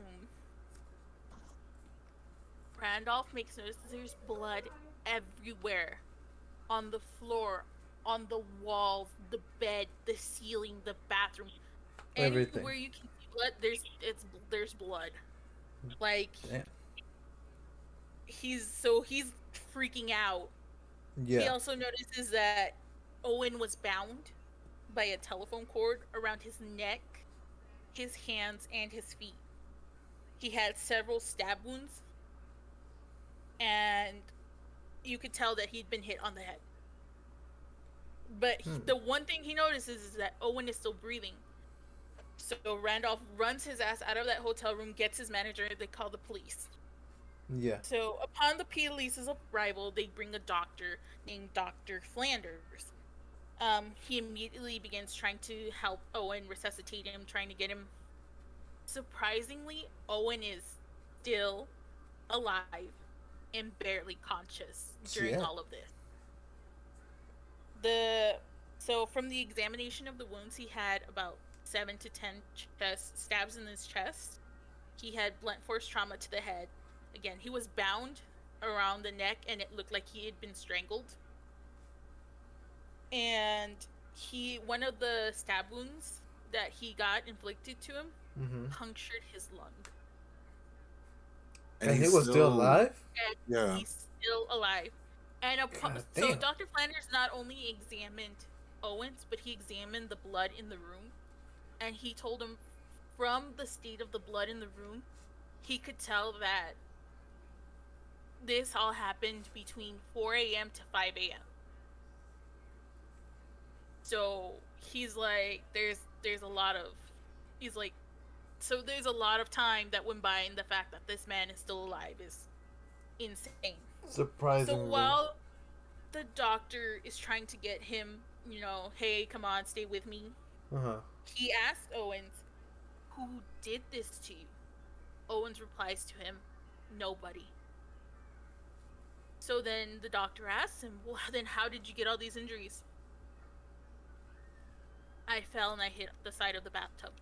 Randolph makes notice that there's blood everywhere. On the floor, on the walls, the bed, the ceiling, the bathroom, Everything. anywhere you can see blood, there's blood. Like Damn. he's freaking out. He Yeah. also notices that Owen was bound by a telephone cord around his neck, his hands, and his feet. He had several stab wounds, and you could tell that he'd been hit on the head. But the one thing he notices is that Owen is still breathing. So Randolph runs his ass out of that hotel room, gets his manager, they call the police. Yeah. So upon the police's arrival, they bring a doctor named Dr. Flanders. He immediately begins trying to help Owen, resuscitate him, trying to get him. Surprisingly, Owen is still alive and barely conscious during Yeah. all of this. So from the examination of the wounds, he had about 7 to 10 chest stabs in his chest. He had blunt force trauma to the head. Again, he was bound around the neck, and it looked like he had been strangled. And one of the stab wounds that he got inflicted to him punctured his lung. And he was still alive? And Yeah. he's still alive. And God so damn. Dr. Flanders not only examined Owens, but he examined the blood in the room. And he told him from the state of the blood in the room, he could tell that this all happened between 4 a.m. to 5 a.m. So he's like, there's a lot of, he's like, so there's a lot of time that went by, and the fact that this man is still alive is insane. Surprisingly. So while the doctor is trying to get him, hey, come on, stay with me, he asks Owens, who did this to you? Owens replies to him, nobody. So then the doctor asks him, well, then how did you get all these injuries? I fell and I hit the side of the bathtub.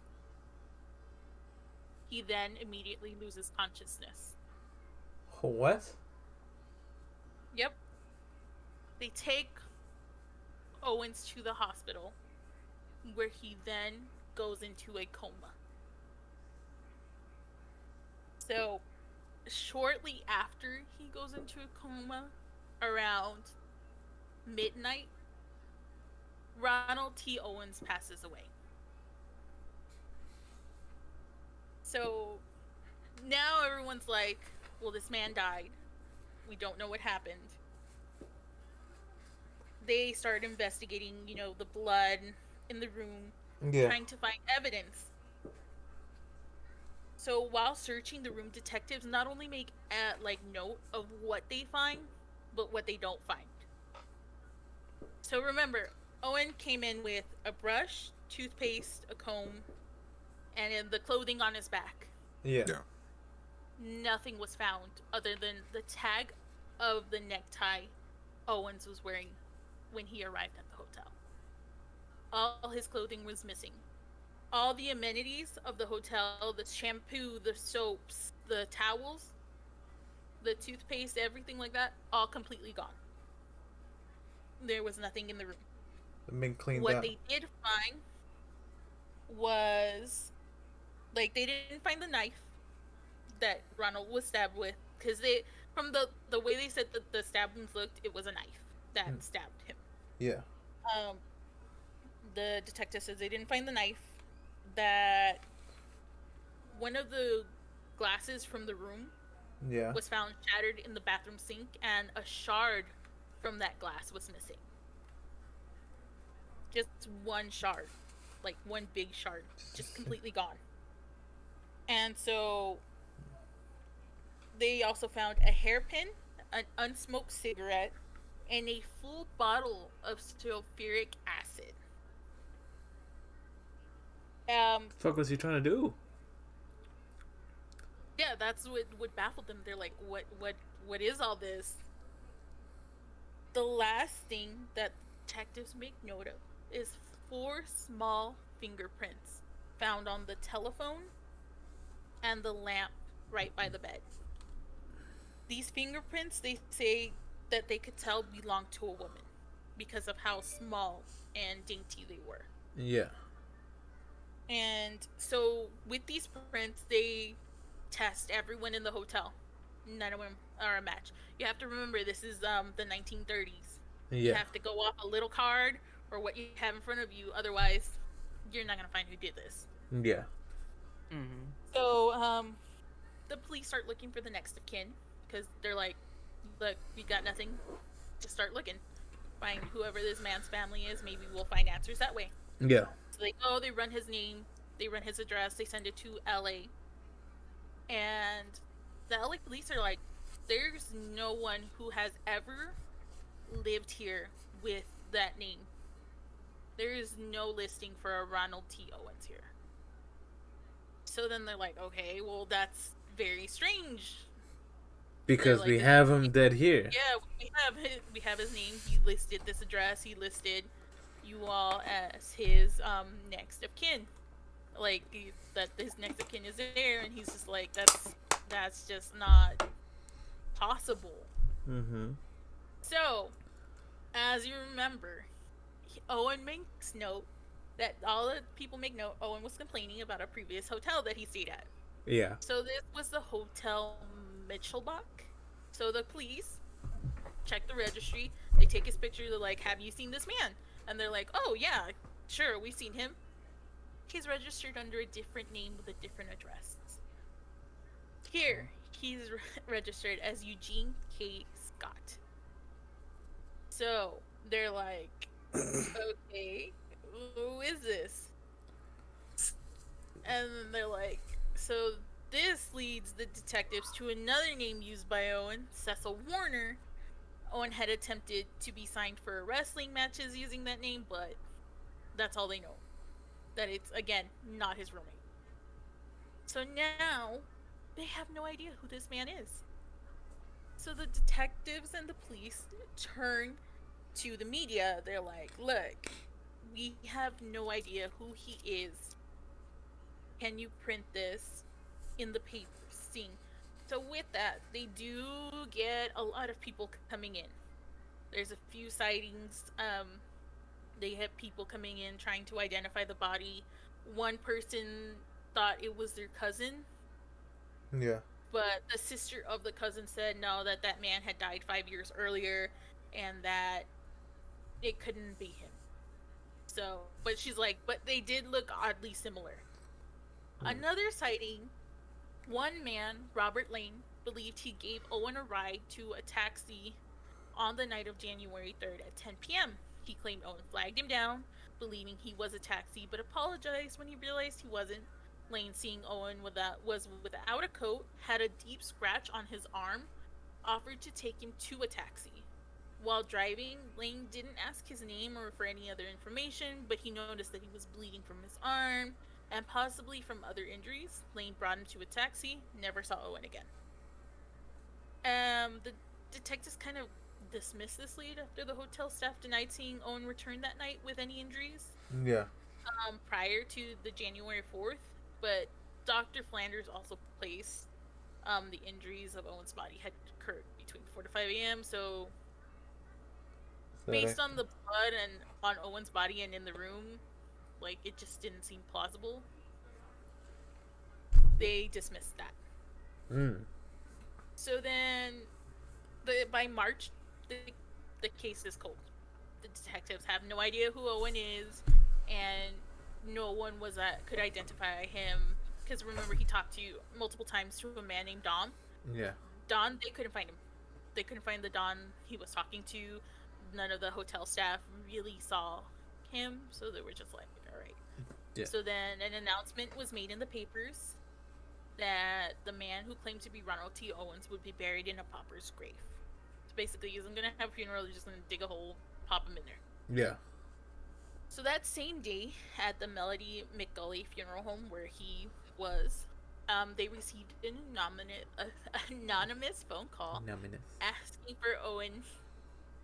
He then immediately loses consciousness. What? Yep. They take Owens to the hospital, where he then goes into a coma. So, shortly after he goes into a coma, around midnight, Ronald T. Owens passes away. So, now everyone's like, well, this man died. We don't know what happened. They started investigating, the blood in the room, trying to find evidence. So while searching the room, detectives not only make note of what they find, but what they don't find. So remember, Owen came in with a brush, toothpaste, a comb, and then the clothing on his back. Yeah. Nothing was found other than the tag of the necktie Owens was wearing when he arrived at the hotel. All his clothing was missing. All the amenities of the hotel, the shampoo, the soaps, the towels, the toothpaste, everything like that, all completely gone. There was nothing in the room. Been cleaned What out. they did find was, they didn't find the knife that Ronald was stabbed with, because from the way they said that the stab wounds looked, it was a knife that stabbed him. Yeah. The detective says they didn't find the knife, that one of the glasses from the room was found shattered in the bathroom sink, and a shard from that glass was missing. Just one shard, one big shard, just completely gone. And so they also found a hairpin, an unsmoked cigarette, and a full bottle of sulfuric acid. The fuck was he trying to do? Yeah, that's what baffled them. They're like, what is all this? The last thing that detectives make note of is 4 small fingerprints found on the telephone and the lamp right by the bed. These fingerprints, they say that they could tell belonged to a woman. because of how small and dainty they were. Yeah. And so with these prints, they test everyone in the hotel. None of them are a match. You have to remember this is the 1930s. You Yeah. have to go off a little card or what you have in front of you, otherwise you're not gonna find who did this. Yeah. Mm-hmm. So the police start looking for the next of kin because they're like, look, we got nothing. Just start looking. Find whoever this man's family is. Maybe we'll find answers that way. Yeah. So they go, they run his name, they run his address, they send it to LA. And the LA police are like, there's no one who has ever lived here with that name. There is no listing for a Ronald T. Owens here. So then they're like, okay, well, that's very strange. Because like, we have him dead here. Yeah, we have his name. He listed this address. He listed you all as his next of kin. Like that his next of kin is there, and he's just like, that's just not possible. Mm-hmm. So, as you remember, Owen makes note that all the people make note Owen was complaining about a previous hotel that he stayed at. Yeah. So this was the Hotel Mitchellbach. So the police check the registry. They take his picture. They're like, have you seen this man? And they're like, oh, yeah, sure, we've seen him. He's registered under a different name with a different address. Here, he's registered as Eugene K. Scott. So they're like, okay, who is this? And they're like, so this leads the detectives to another name used by Owen, Cecil Warner. Owen had attempted to be signed for wrestling matches using that name, but that's all they know. That it's, again, not his real name. So now, they have no idea who this man is. So the detectives and the police turn to the media. They're like, look, we have no idea who he is. Can you print this in the papers? Seeing. So with that, they do get a lot of people coming in. There's a few sightings. They have people coming in trying to identify the body. One person thought it was their cousin. Yeah. But the sister of the cousin said no, that man had died 5 years earlier and that it couldn't be him. So, but she's like, but they did look oddly similar. Another sighting, one man, Robert Lane, believed he gave Owen a ride to a taxi on the night of January 3rd at 10 p.m. He claimed Owen flagged him down, believing he was a taxi, but apologized when he realized he wasn't. Lane, seeing Owen was without a coat, had a deep scratch on his arm, offered to take him to a taxi. While driving, Lane didn't ask his name or for any other information, but he noticed that he was bleeding from his arm and possibly from other injuries. Lane brought him to a taxi, never saw Owen again. The detectives kind of dismissed this lead after the hotel staff denied seeing Owen return that night with any injuries. Yeah. Prior to the January 4th, but Dr. Flanders also placed the injuries of Owen's body had occurred between 4 to 5 a.m. So based on the blood and on Owen's body and in the room, like, it just didn't seem plausible. They dismissed that. So then, by March, the case is cold. The detectives have no idea who Owen is, and no one could identify him. Because remember, he talked to multiple times to a man named Don. Yeah. Don, they couldn't find him. They couldn't find the Don he was talking to. None of the hotel staff really saw him, so they were just like, all right. Yeah. So then an announcement was made in the papers that the man who claimed to be Ronald T. Owens would be buried in a pauper's grave. So basically, he's going to have a funeral, they're just going to dig a hole, pop him in there. Yeah. So that same day, at the Melody McGully Funeral Home where he was, they received an anonymous phone call asking for Owen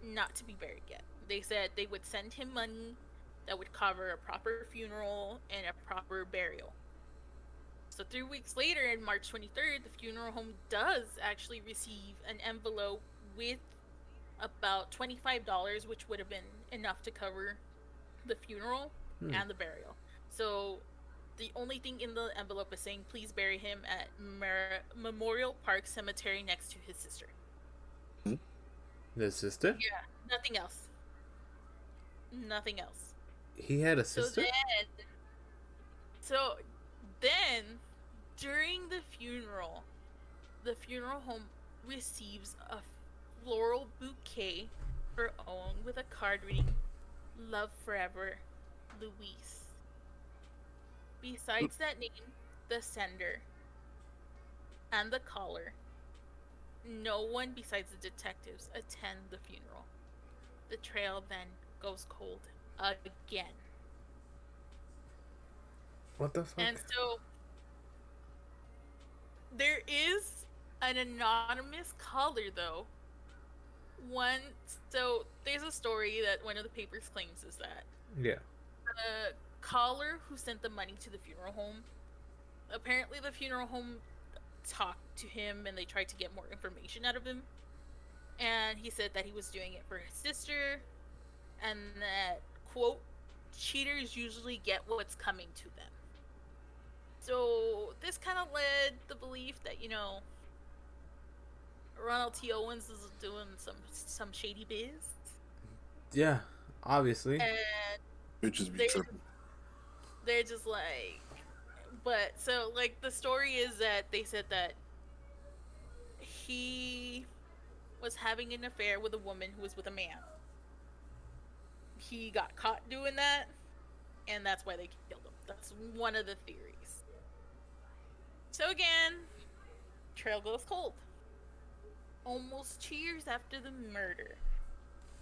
not to be buried yet. They said they would send him money that would cover a proper funeral and a proper burial. So 3 weeks later, on March 23rd, the funeral home does actually receive an envelope with about $25, which would have been enough to cover the funeral Hmm. and the burial. So the only thing in the envelope is saying, please bury him at Memorial Park Cemetery next to his sister. His sister? Yeah, nothing else. Nothing else. He had a So sister? so then, during the funeral home receives a floral bouquet for Owen with a card reading, Love Forever, Luis. Besides that name, the sender, and the caller, no one besides the detectives attend the funeral. The trail then goes cold again. What the fuck? And so there is an anonymous caller though. One so there's a story that one of the papers claims is that Yeah. the caller who sent the money to the funeral home, apparently the funeral home talked to him and they tried to get more information out of him. And he said that he was doing it for his sister and that, quote, cheaters usually get what's coming to them. So this kind of led the belief that, Ronald T. Owens is doing some shady biz. Yeah, obviously. And Which is be they're, true. they're just like, but so like the story is that they said that he was having an affair with a woman who was with a man. He got caught doing that, and that's why they killed him. That's one of the theories. So again, trail goes cold. Almost 2 years after the murder,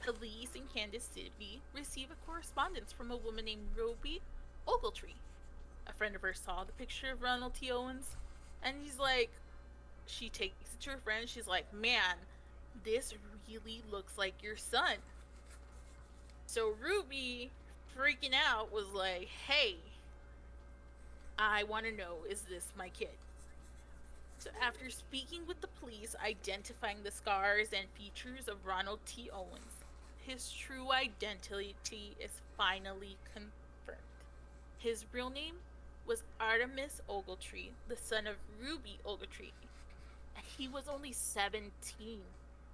police in Kansas City receive a correspondence from a woman named Ruby Ogletree. A friend of hers saw the picture of Ronald T. Owens, and she takes it to her friend. She's like, man, this really looks like your son. So Ruby, freaking out, was like, hey, I want to know, is this my kid? So after speaking with the police, identifying the scars and features of Ronald T. Owens, his true identity is finally confirmed. His real name was Artemis Ogletree, the son of Ruby Ogletree, and he was only 17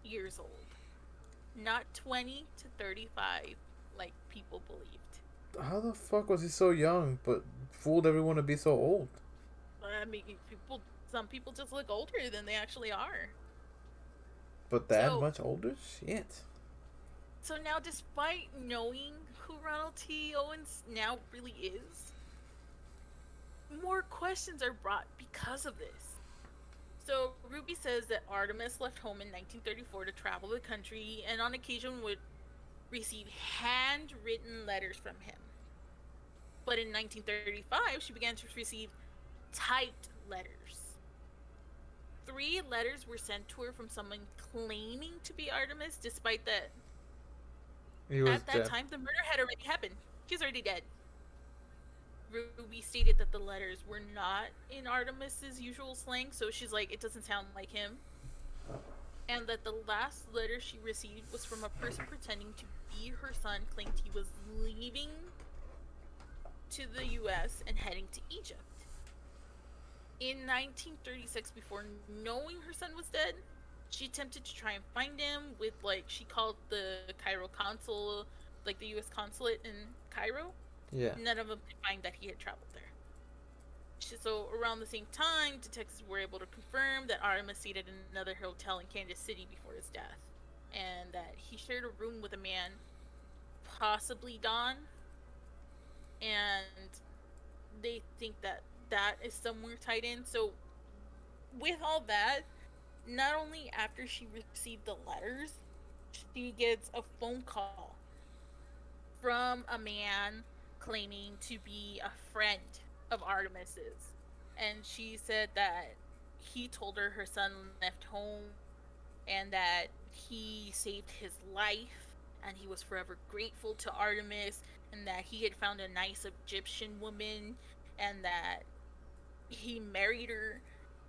years old, not 20 to 35 like people believed. How the fuck was he so young but fooled everyone to be so old? I mean, some people just look older than they actually are. But that So- much older? Shit. So now, despite knowing who Ronald T. Owens now really is, more questions are brought because of this. So Ruby says that Artemis left home in 1934 to travel the country and on occasion would receive handwritten letters from him. But in 1935, she began to receive typed letters. 3 letters were sent to her from someone claiming to be Artemis, despite that He was at that dead. time the murder had already happened. She's already dead. Ruby stated that the letters were not in Artemis's usual slang, so she's like, it doesn't sound like him. And that the last letter she received was from a person pretending to be her son, claimed he was leaving to the US and heading to Egypt. In 1936, before knowing her son was dead, she attempted to try and find him with, she called the Cairo consul, the US consulate in Cairo. Yeah. None of them could find that he had traveled there. So around the same time, detectives were able to confirm that Artemis stayed at another hotel in Kansas City before his death, and that he shared a room with a man, possibly Don, and they think that that is somewhere tied in. So with all that, not only after she received the letters, she gets a phone call from a man claiming to be a friend of Artemis's, and she said that he told her son left home and that he saved his life and he was forever grateful to Artemis, and that he had found a nice Egyptian woman and that he married her,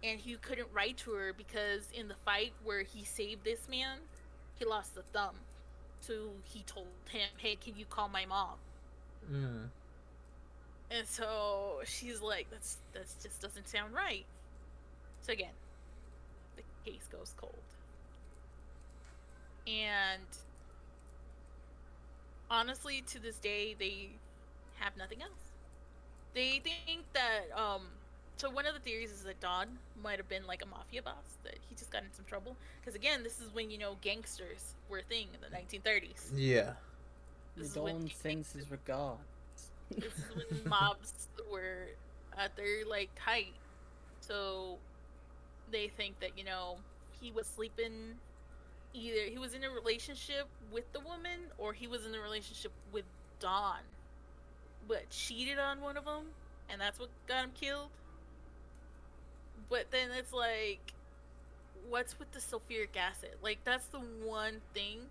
and he couldn't write to her because in the fight where he saved this man, he lost a thumb. So he told him, "Hey, can you call my mom?" Mm. And so she's like, "That's just doesn't sound right." So again, the case goes cold. And honestly, to this day, they have nothing else. They think that so one of the theories is that Don might have been like a mafia boss, that he just got in some trouble. Because again, this is when gangsters were a thing in the 1930s. Yeah. The This is when Dawn sends his regards. this is when mobs were at their like height. So they think that he was sleeping. Either he was in a relationship with the woman, or he was in a relationship with Dawn, but cheated on one of them, and that's what got him killed. But then it's like, what's with the sulfuric acid? Like, that's the one thing,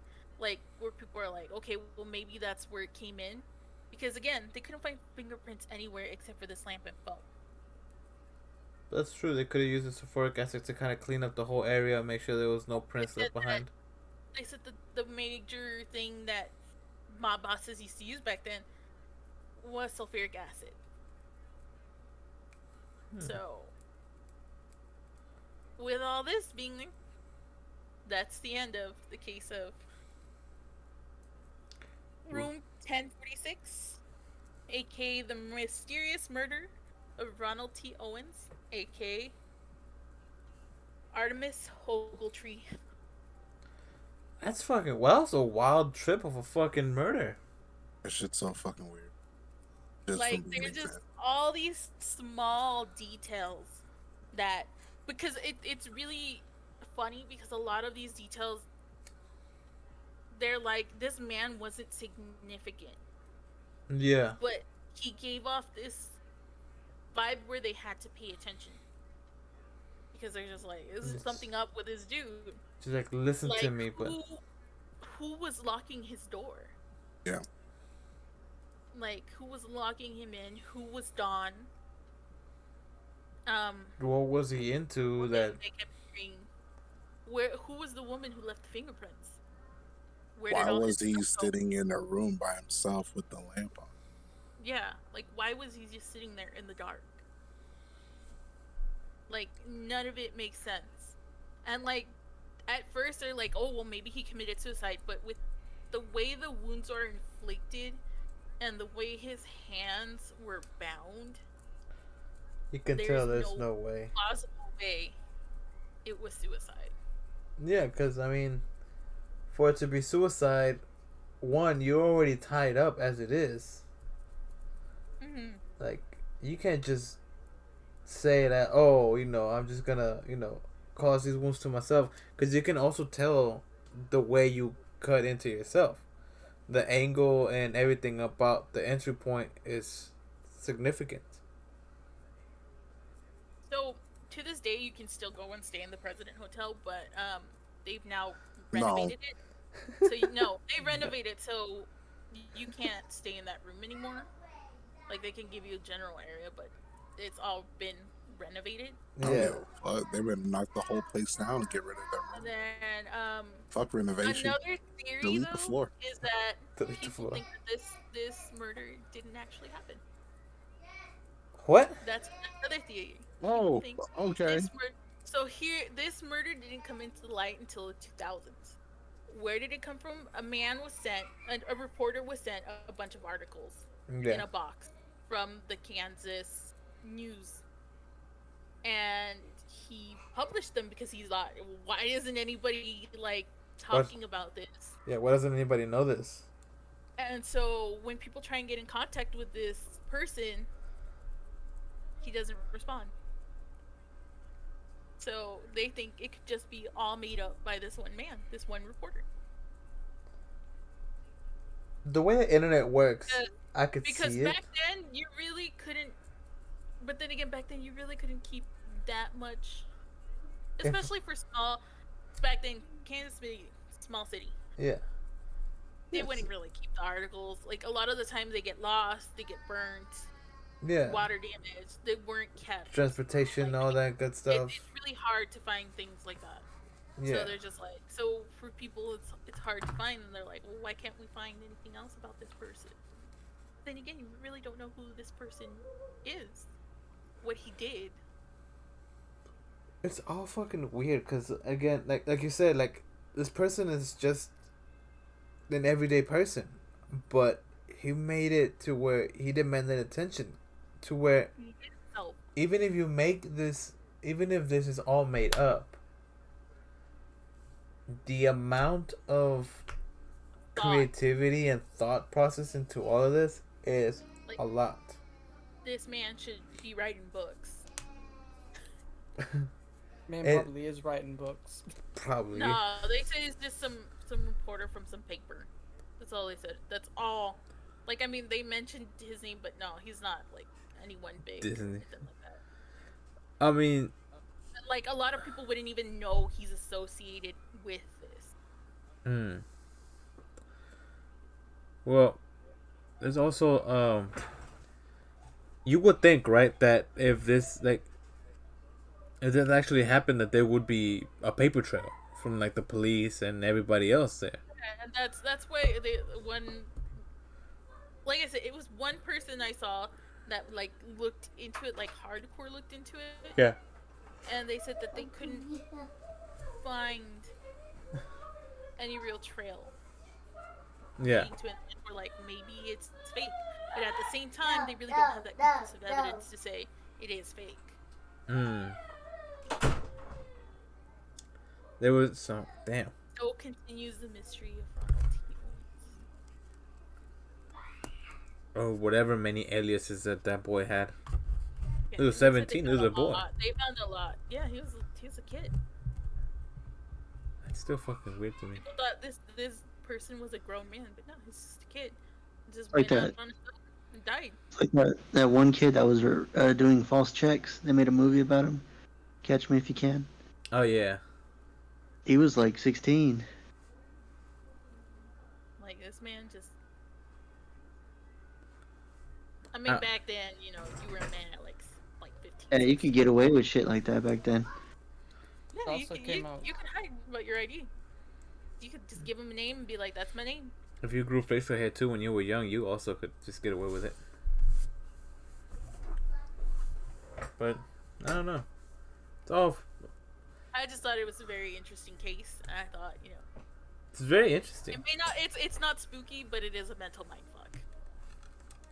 like, where people are like, okay, well, maybe that's where it came in. Because, again, they couldn't find fingerprints anywhere except for this lamp and foam. That's true. They could have used the sulfuric acid to kind of clean up the whole area, make sure there was no prints left behind. They said the major thing that mob bosses used to use back then was sulfuric acid. So, with all this being there, that's the end of the case of Room 1046, aka the mysterious murder of Ronald T. Owens, aka Artemis Ogletree. That's fucking. Well, it's a wild trip of a fucking murder. That shit's so fucking weird. Just Like, from the there's beginning. just all these small details that, because it's really funny, because a lot of these details, they're like, this man wasn't significant, Yeah. but he gave off this vibe where they had to pay attention, because they're just like, is Yes. something up with this dude? She's like, listen Like, to me, but who was locking his door? Yeah. Like, who was locking him in? Who was Don? what was he into that? They kept hearing, who was the woman who left the fingerprints? Where Why did all was his he stuff go? sitting in a room by himself with the lamp on? Yeah, like, why was he just sitting there in the dark? Like, none of it makes sense. And like, at first they're like, oh well, maybe he committed suicide, but with the way the wounds are inflicted and the way his hands were bound, You can there's tell there's no no way. plausible way it was suicide. Yeah, because, I mean, for it to be suicide, one, you're already tied up as it is. Mm-hmm. Like, you can't just say that, oh, I'm just gonna, cause these wounds to myself. Because you can also tell the way you cut into yourself. The angle and everything about the entry point is significant. So to this day, you can still go and stay in the President Hotel, but they've now No. renovated it. So they renovated so you can't stay in that room anymore. Like, they can give you a general area, but it's all been renovated. Yeah. They would knock the whole place down and get rid of that And room. then Fuck renovation. another theory Delete the though floor. is that Delete the people floor. think that this murder didn't actually happen. What? That's another theory. Oh, Think okay. This murder didn't come into the light until the 2000s. Where did it come from? A man was sent, a reporter was sent a bunch of articles in Yeah. a box from the Kansas News, and he published them because he thought, why isn't anybody like talking about this? Yeah, why doesn't anybody know this? And so when people try and get in contact with this person, he doesn't respond. So they think it could just be all made up by this one man, this one reporter. The way the internet works, I could Because see it. back then you really couldn't. But then again, back then you really couldn't keep that much, especially for small. Back then, Kansas City, small city. Yeah. They Yes. wouldn't really keep the articles. Like, a lot of the time, they get lost, they get burnt, Yeah. water damage. They weren't kept. Transportation, Like, all that good stuff. It's really hard to find things like that. Yeah. So they're just like, so for people, it's hard to find, and they're like, well, why can't we find anything else about this person? Then again, you really don't know who this person is, what he did. It's all fucking weird because again, like you said, like this person is just an everyday person, but he made it to where he demanded attention, to where So even if you make this, even if this is all made up, the amount of creativity and thought process into all of this is like a lot. this man should be writing books. Man It- probably is writing books. Probably. No, they say it's just some reporter from some paper. That's all they said. That's all. Like, I mean, they mentioned his name, but no, he's not like anyone big. Disney. Anything like that. I mean, Like, a lot of people wouldn't even know he's associated with this. well, there's also you would think, right, that if this actually happened, that there would be a paper trail from like the police and everybody else there. And that's why the one, like I said, it was one person I saw that like looked into it, like hardcore looked into it, Yeah. and they said that they couldn't find any real trail Yeah. leading to it, and we're like, maybe it's fake, but at the same time, they really don't have that conclusive evidence to say it is fake. There was some damn. So continues the mystery of Ronald T. Owens. Or whatever many aliases that boy had. Yeah, He was and they said 17, they he was found a boy. lot. They found a lot. Yeah, he was a kid. It's still fucking weird to me. People thought this person was a grown man, but no, he's just a kid. Just Like went out that. on his own and died. Like that one kid that was doing false checks. They made a movie about him. Catch Me If You Can. Oh yeah. He was like 16. Like, this man just. I mean, back then, you know, you were a man at like 15. Yeah, you could get away with shit like that back then. Yeah, also came out- you can hide about your ID. You could just give him a name and be like, "That's my name." If you grew facial hair too when you were young, you also could just get away with it. But I don't know. It's all. I just thought it was a very interesting case, and I thought, you know, It's very it interesting. may not. It's not spooky, but it is a mental mindfuck.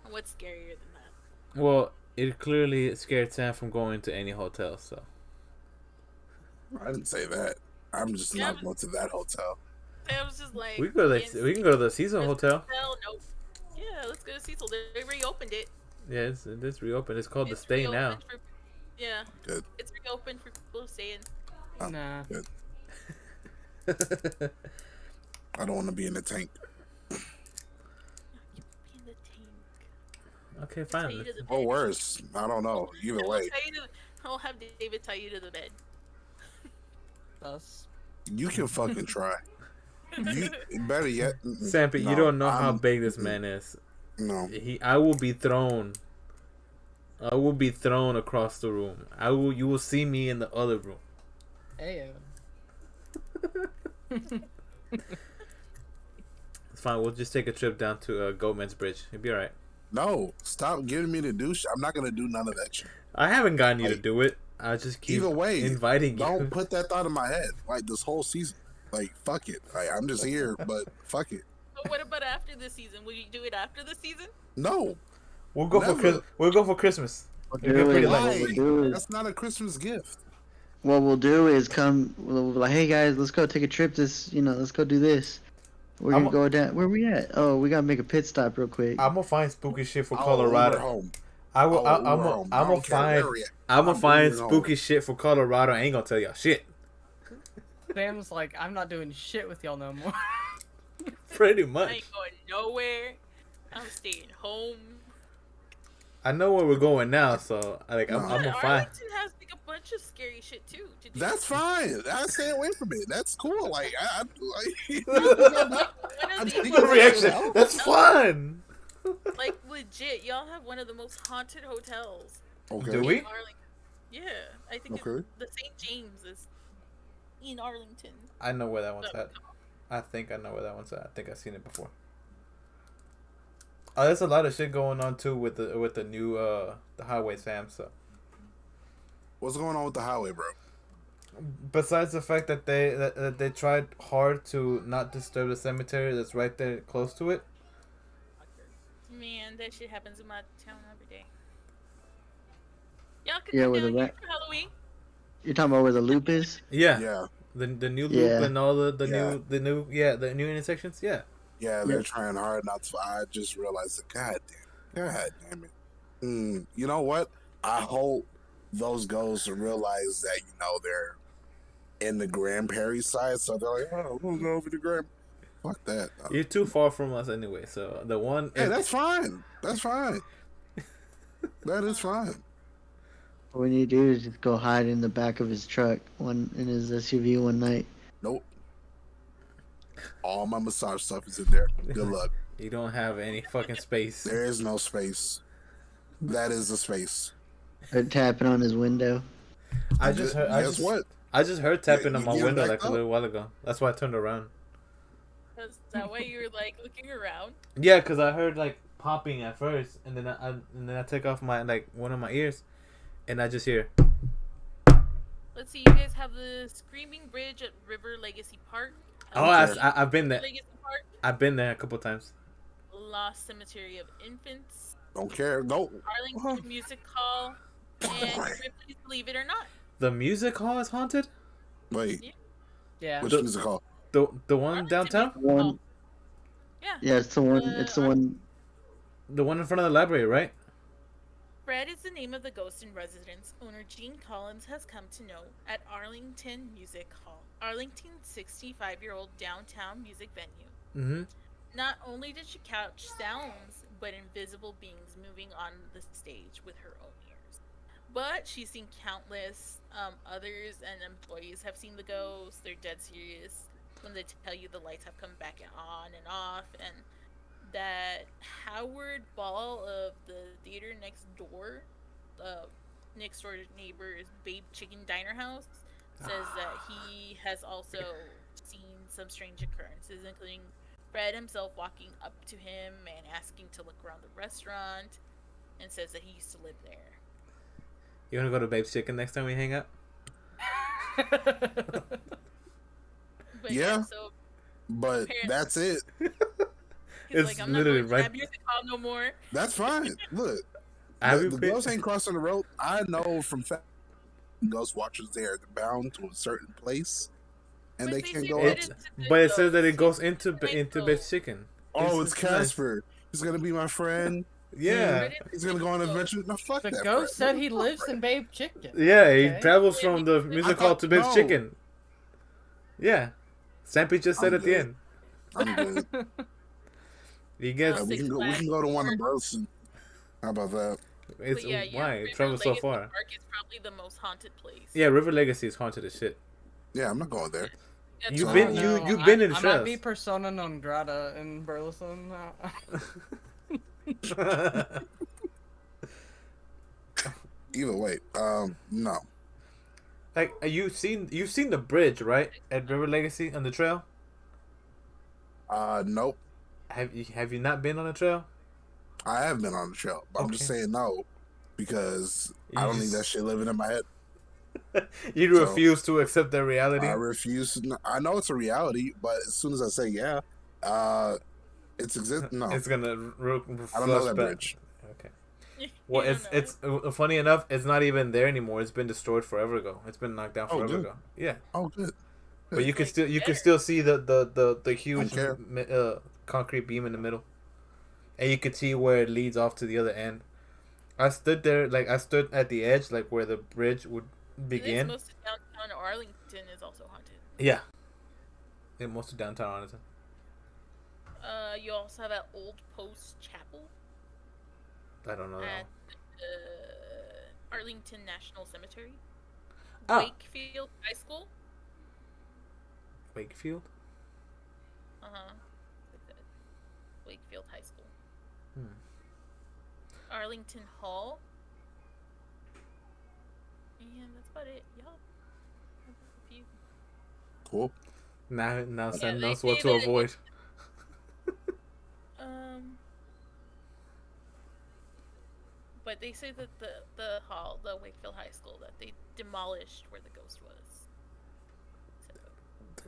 And what's scarier than that? Well, it clearly scared Sam from going to any hotel. So I didn't say that. I'm just Yeah, not going to that hotel. I was just like, we can go to we can go to the Cecil This Hotel. Nope. Yeah, let's go to Cecil. They reopened it. Yeah, it's reopened. It's called the It's Stay now. reopened for- yeah. Good. It's reopened for people to stay in. Oh, Nah. good. I don't want to be in the tank. Be in the tank. Okay, Tie fine. you to the Or bed. worse. I don't know. Either way, I'll have David tie you to the bed. Thus. you can fucking try. You better yet, Sampy, you no, don't know how I'm- big this man is. No, I will be thrown. I will be thrown across the room. You will see me in the other room. Ayo. It's fine. We'll just take a trip down to Goatman's Bridge. It'll be alright. no. Stop giving me the douche. I'm not gonna do none of that shit. I haven't gotten you to Like, do it. I just keep Either way, inviting don't you. put that thought in my head. Like this whole season. Like fuck it. Like I'm just here, but fuck it. But what about after the season? Will you do it after the season? No, We'll go Never. We'll go for Christmas. What It'll get pretty we'll late. Why? do is, That's not a Christmas gift. what we'll do is we'll be like, hey guys, let's go take a trip. Let's go do this. We're I'm gonna go down. Where we at? Oh, we gotta make a pit stop real quick. I'm gonna find spooky shit for I'll Uber Colorado. home. I will. I'll I'm Uber home. I gonna don't care find. where we at. I'm gonna I'm find Ubering home. spooky shit for Colorado. I ain't gonna tell y'all shit. Sam's like, I'm not doing shit with y'all no more. Pretty I much. ain't going nowhere. I'm staying home. I know where we're going now, so I'm No. gonna find. Arlington has like a bunch of scary shit too. To do. That's fine. I stay away from it. That's cool. Like One of I'm the- thinking Good about reaction. yourself. That's fun. like legit, y'all have one of the most haunted hotels. Okay. Do we? in Arlington. Yeah, I think Okay. the St. James is in Arlington. I know where that one's at. I think I know where that one's at. I think I've seen it before. Oh, there's a lot of shit going on too with the new the highway, Sam. So What's going on with the highway, bro? besides the fact that they tried hard to not disturb the cemetery that's right there close to it. Man, that shit happens in my town every day. Y'all can Yeah, come with down the here rat. for Halloween. You're talking about where the loop is? Yeah, Yeah, the new loop Yeah. and all the Yeah. the new intersections. Yeah, yeah, they're Yep. trying hard not to. I just realized that. God damn it. You know what? I hope those ghosts realize that they're in the Grand Prairie side, so they're like, oh, we'll go over to Grand. Fuck that. you're too far from us anyway. So the one. Hey, that's fine. That's fine. That is fine. What we need to do is just go hide in the back of his truck in his SUV one night. Nope. All my massage stuff is in there. Good luck. You don't have any fucking space. There is no space. That is the space. Or tapping on his window. I just heard. Guess what? I just heard tapping You on my get window back like a up. little while ago. That's why I turned around. Is that why you were like looking around? Yeah, cause I heard like popping at first, and then I take off my one of my ears, and I just hear. Let's see, you guys have the Screaming Bridge at River Legacy Park. Oh, I've been there. Legacy Park, I've been there a couple times. Lost Cemetery of Infants, Don't care. Go. Arlington Music Hall, and Ripley's Believe It or Not. The music hall is haunted. Wait. Yeah. Which The- music hall? The one Arlington downtown. Music One. Hall. Yeah. Yeah, it's the one. It's the one. The one in front of the library, right? Fred is the name of the ghost in residence owner Gene Collins has come to know at Arlington Music Hall, Arlington's 65-year-old downtown music venue. Mm-hmm. Not only did she couch sounds, but invisible beings moving on the stage with her own ears. But she's seen countless others, and employees have seen the ghost. They're dead serious when they tell you the lights have come back on and off, and that Howard Ball of the theater next door neighbor's Babe Chicken Diner House, says that he has also seen some strange occurrences, including Fred himself walking up to him and asking to look around the restaurant, and says that he used to live there. You wanna go to Babe's Chicken next time we hang out? But Yeah. so But Apparently. that's it. he's It's like, I'm not literally going to right- that music hall no more. That's fine. Look, Have the you been? ghosts ain't crossing the road. I know from fact, ghost watchers they're bound to a certain place, and But they they can't say go that up. it's a good But it says that it ghost. goes into Nice Babe's ghost. Chicken. Oh, it's nice. Casper. He's gonna be my friend. Yeah. He's gonna go on an adventure. No, fuck The that. ghost Fred. said he lives in Babe Chicken. Yeah, he Okay. travels Yeah, from he- the I music hall thought- to Babe's no. Chicken. Yeah. Stampy just said I'm at the good. end. I'm good. He gets. We Six can go. We Flags can go to one in or- Burleson. How about that? It's But yeah, why River it travels so Legacy far. Park is probably the most haunted place. Yeah, River Legacy is haunted as shit. Yeah, I'm not going there. That's You've all. been- Oh, you- no, you've been in I might Shrubs. be persona non grata in Burleson. Either way, no. Like you've seen the bridge, right, at River Legacy on the trail. Nope. Have you not been on the trail? I have been on the trail, but I'm just Okay. saying no because You I don't just- need that shit living in my head. You So- refuse to accept their reality. I refuse. I know it's a reality, but as soon as I say yeah, it's exist. No, It's gonna I don't know that back. bridge. Okay. You Well, don't it's know. funny enough. It's not even there anymore. It's been destroyed forever ago. It's been knocked down Oh, forever good. ago. Yeah, Oh, good. but you can Like, still better. see the huge care. concrete beam in the middle, and you can see where it leads off to the other end. I stood there, like I stood at the edge, like where the bridge would begin. Most of downtown Arlington is also haunted. Yeah, in most of downtown Arlington. You also have that Old Post Chapel I don't know. at Arlington National Cemetery. Oh. Wakefield High School. Wakefield. Like that. Wakefield High School. Hmm. Arlington Hall. And that's about it. Y'all have a few. Cool. Now Yeah, Sam they knows what say to that avoid. But they say that the hall, the Wakefield High School, that they demolished where the ghost was. So,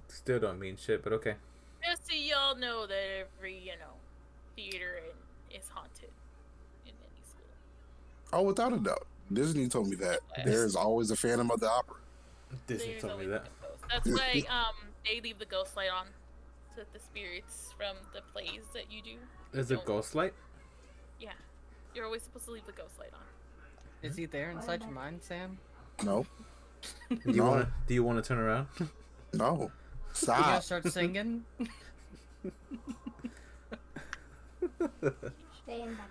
Still don't mean shit, but okay. just so y'all know that every theater is haunted in any school. Oh, without a doubt. Disney told me that. There is always a Phantom of the Opera. Disney There's told me always that. a ghost. That's why they leave the ghost light on, so that the spirits from the plays that you do. There's a don't- ghost light? Yeah, you're always supposed to leave the ghost light on. Is he there inside your mind, Sam? No. Do you wanna turn around? No. You gonna Stop. start singing? Stay in back.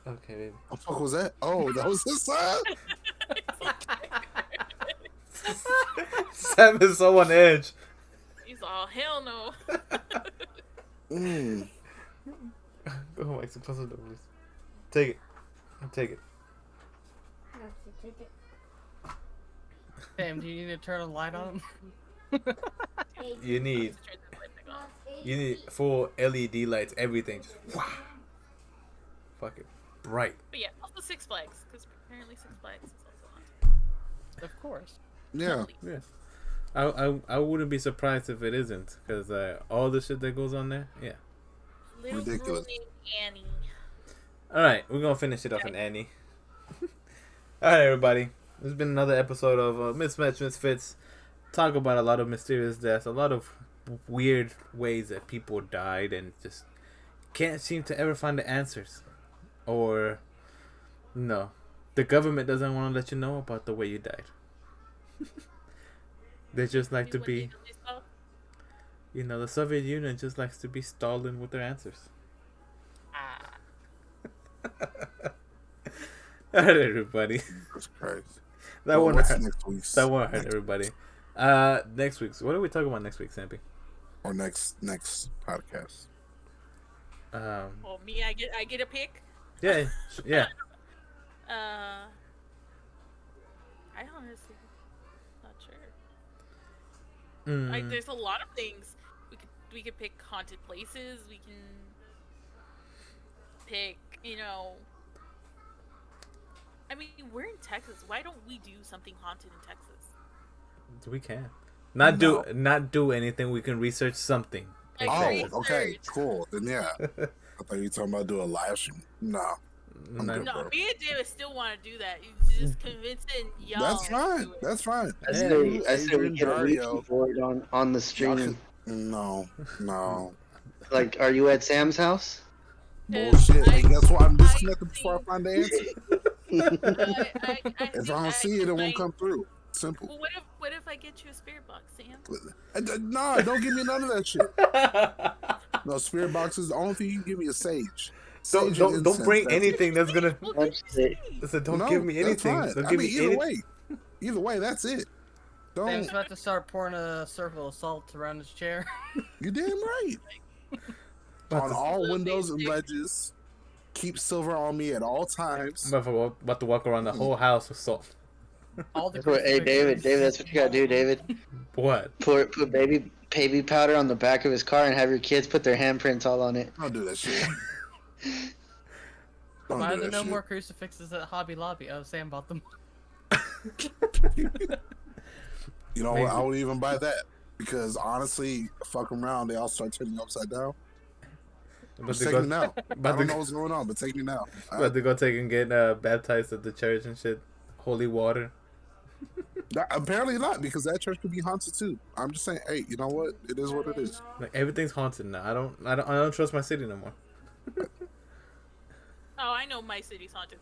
Okay, baby. What the fuck was that? Oh, that was his son? Sam is so on edge. He's all hell no. Mm. Go home, Mike. Close the door, please. Take it. Take it. I have to take it. Sam, do you need to turn a light on? Eight. You need Turn the light back on. you need full LED lights, everything. Just wow. Fucking bright. But yeah, also Six Flags, because apparently Six Flags is also haunted. Of course. Yeah. Yeah. I wouldn't be surprised if it isn't, because all the shit that goes on there. Yeah. Little Ridiculous. girl named Annie. All right, we're gonna finish it off in Annie. All right, everybody. This has been another episode of Mismatch Misfits. Talk about a lot of mysterious deaths, a lot of weird ways that people died, and just can't seem to ever find the answers. Or no, the government doesn't want to let you know about the way you died. They just like to What be, they saw. the Soviet Union just likes to be Stalin with their answers. Ah. All right, everybody. Jesus Christ. That Well, one what's hurt. next week's? That one hurt, everybody. Next week's. What are we talking about next week, Sampy? Or next podcast. Well, me, I get a pick. Yeah, yeah. I honestly not sure. Mm. There's a lot of things. We could pick haunted places. We can pick, I mean, we're in Texas. Why don't we do something haunted in Texas? We can not do anything. We can research something. Like, Oh, research. okay. Cool. Then yeah. I thought you were talking about doing a live stream. No. I'm Not- good. No, bro. me and David still want to do that. It's just convincing y'all. That's to fine. do it. That's fine. I Yeah. say, I say we Adrian get a Dario. Ouija board on the Y'all stream. could- No. Like, are you at Sam's house? Bullshit. And guess what? I'm disconnected before I find the answer. If I don't see it, it won't come through. Simple. Well, what if I get you a spirit box, Sam? Nah, don't give me none of that shit. No, spirit boxes. The only thing you can give me is sage. Don't Sage and don't incense, bring that's it. anything that's gonna. Well, That's just it. see. I said, don't No, give me that's anything. fine. Don't I give mean, me either anything. way. Either way, that's it. Sam's Don't. about to start pouring a circle of salt around his chair. You damn right. On all windows and ledges. Keep silver on me at all times. About to walk around the whole house with salt. All the That's what, hey, David, crucifixes. that's what you gotta do, David. What? Put baby powder on the back of his car and have your kids put their handprints all on it. Don't do that shit. Don't Why do are there that no shit. more crucifixes at Hobby Lobby? Oh, Sam bought them. You know Maybe. what? I would even buy that. Because honestly, fuck around, they all start turning upside down. About Just to take go, me now. I about don't know to, what's going on, but take me now. about to go take and get baptized at the church and shit. Holy water. Apparently not, because that church could be haunted too. I'm just saying, hey, you know what? It is what it is. Like everything's haunted now. I don't trust my city no more. Oh, I know my city's haunted.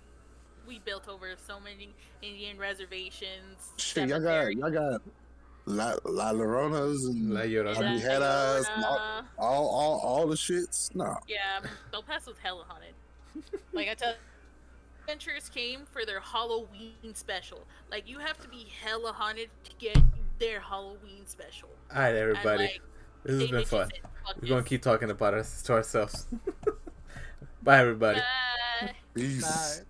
We built over so many Indian reservations. Shit, y'all cemeteries. got La Lloronas and La Llorona. Abujeras and Llorona. all the shits. No. Yeah, El Paso's hella haunted. Like I tell, adventurers came for their Halloween special. Like you have to be hella haunted to get their Halloween special. All right, And, everybody. like, This has they been just fun. said, "Fuck We're gonna this." keep talking about us to ourselves. Bye, everybody. Bye. Peace. Bye.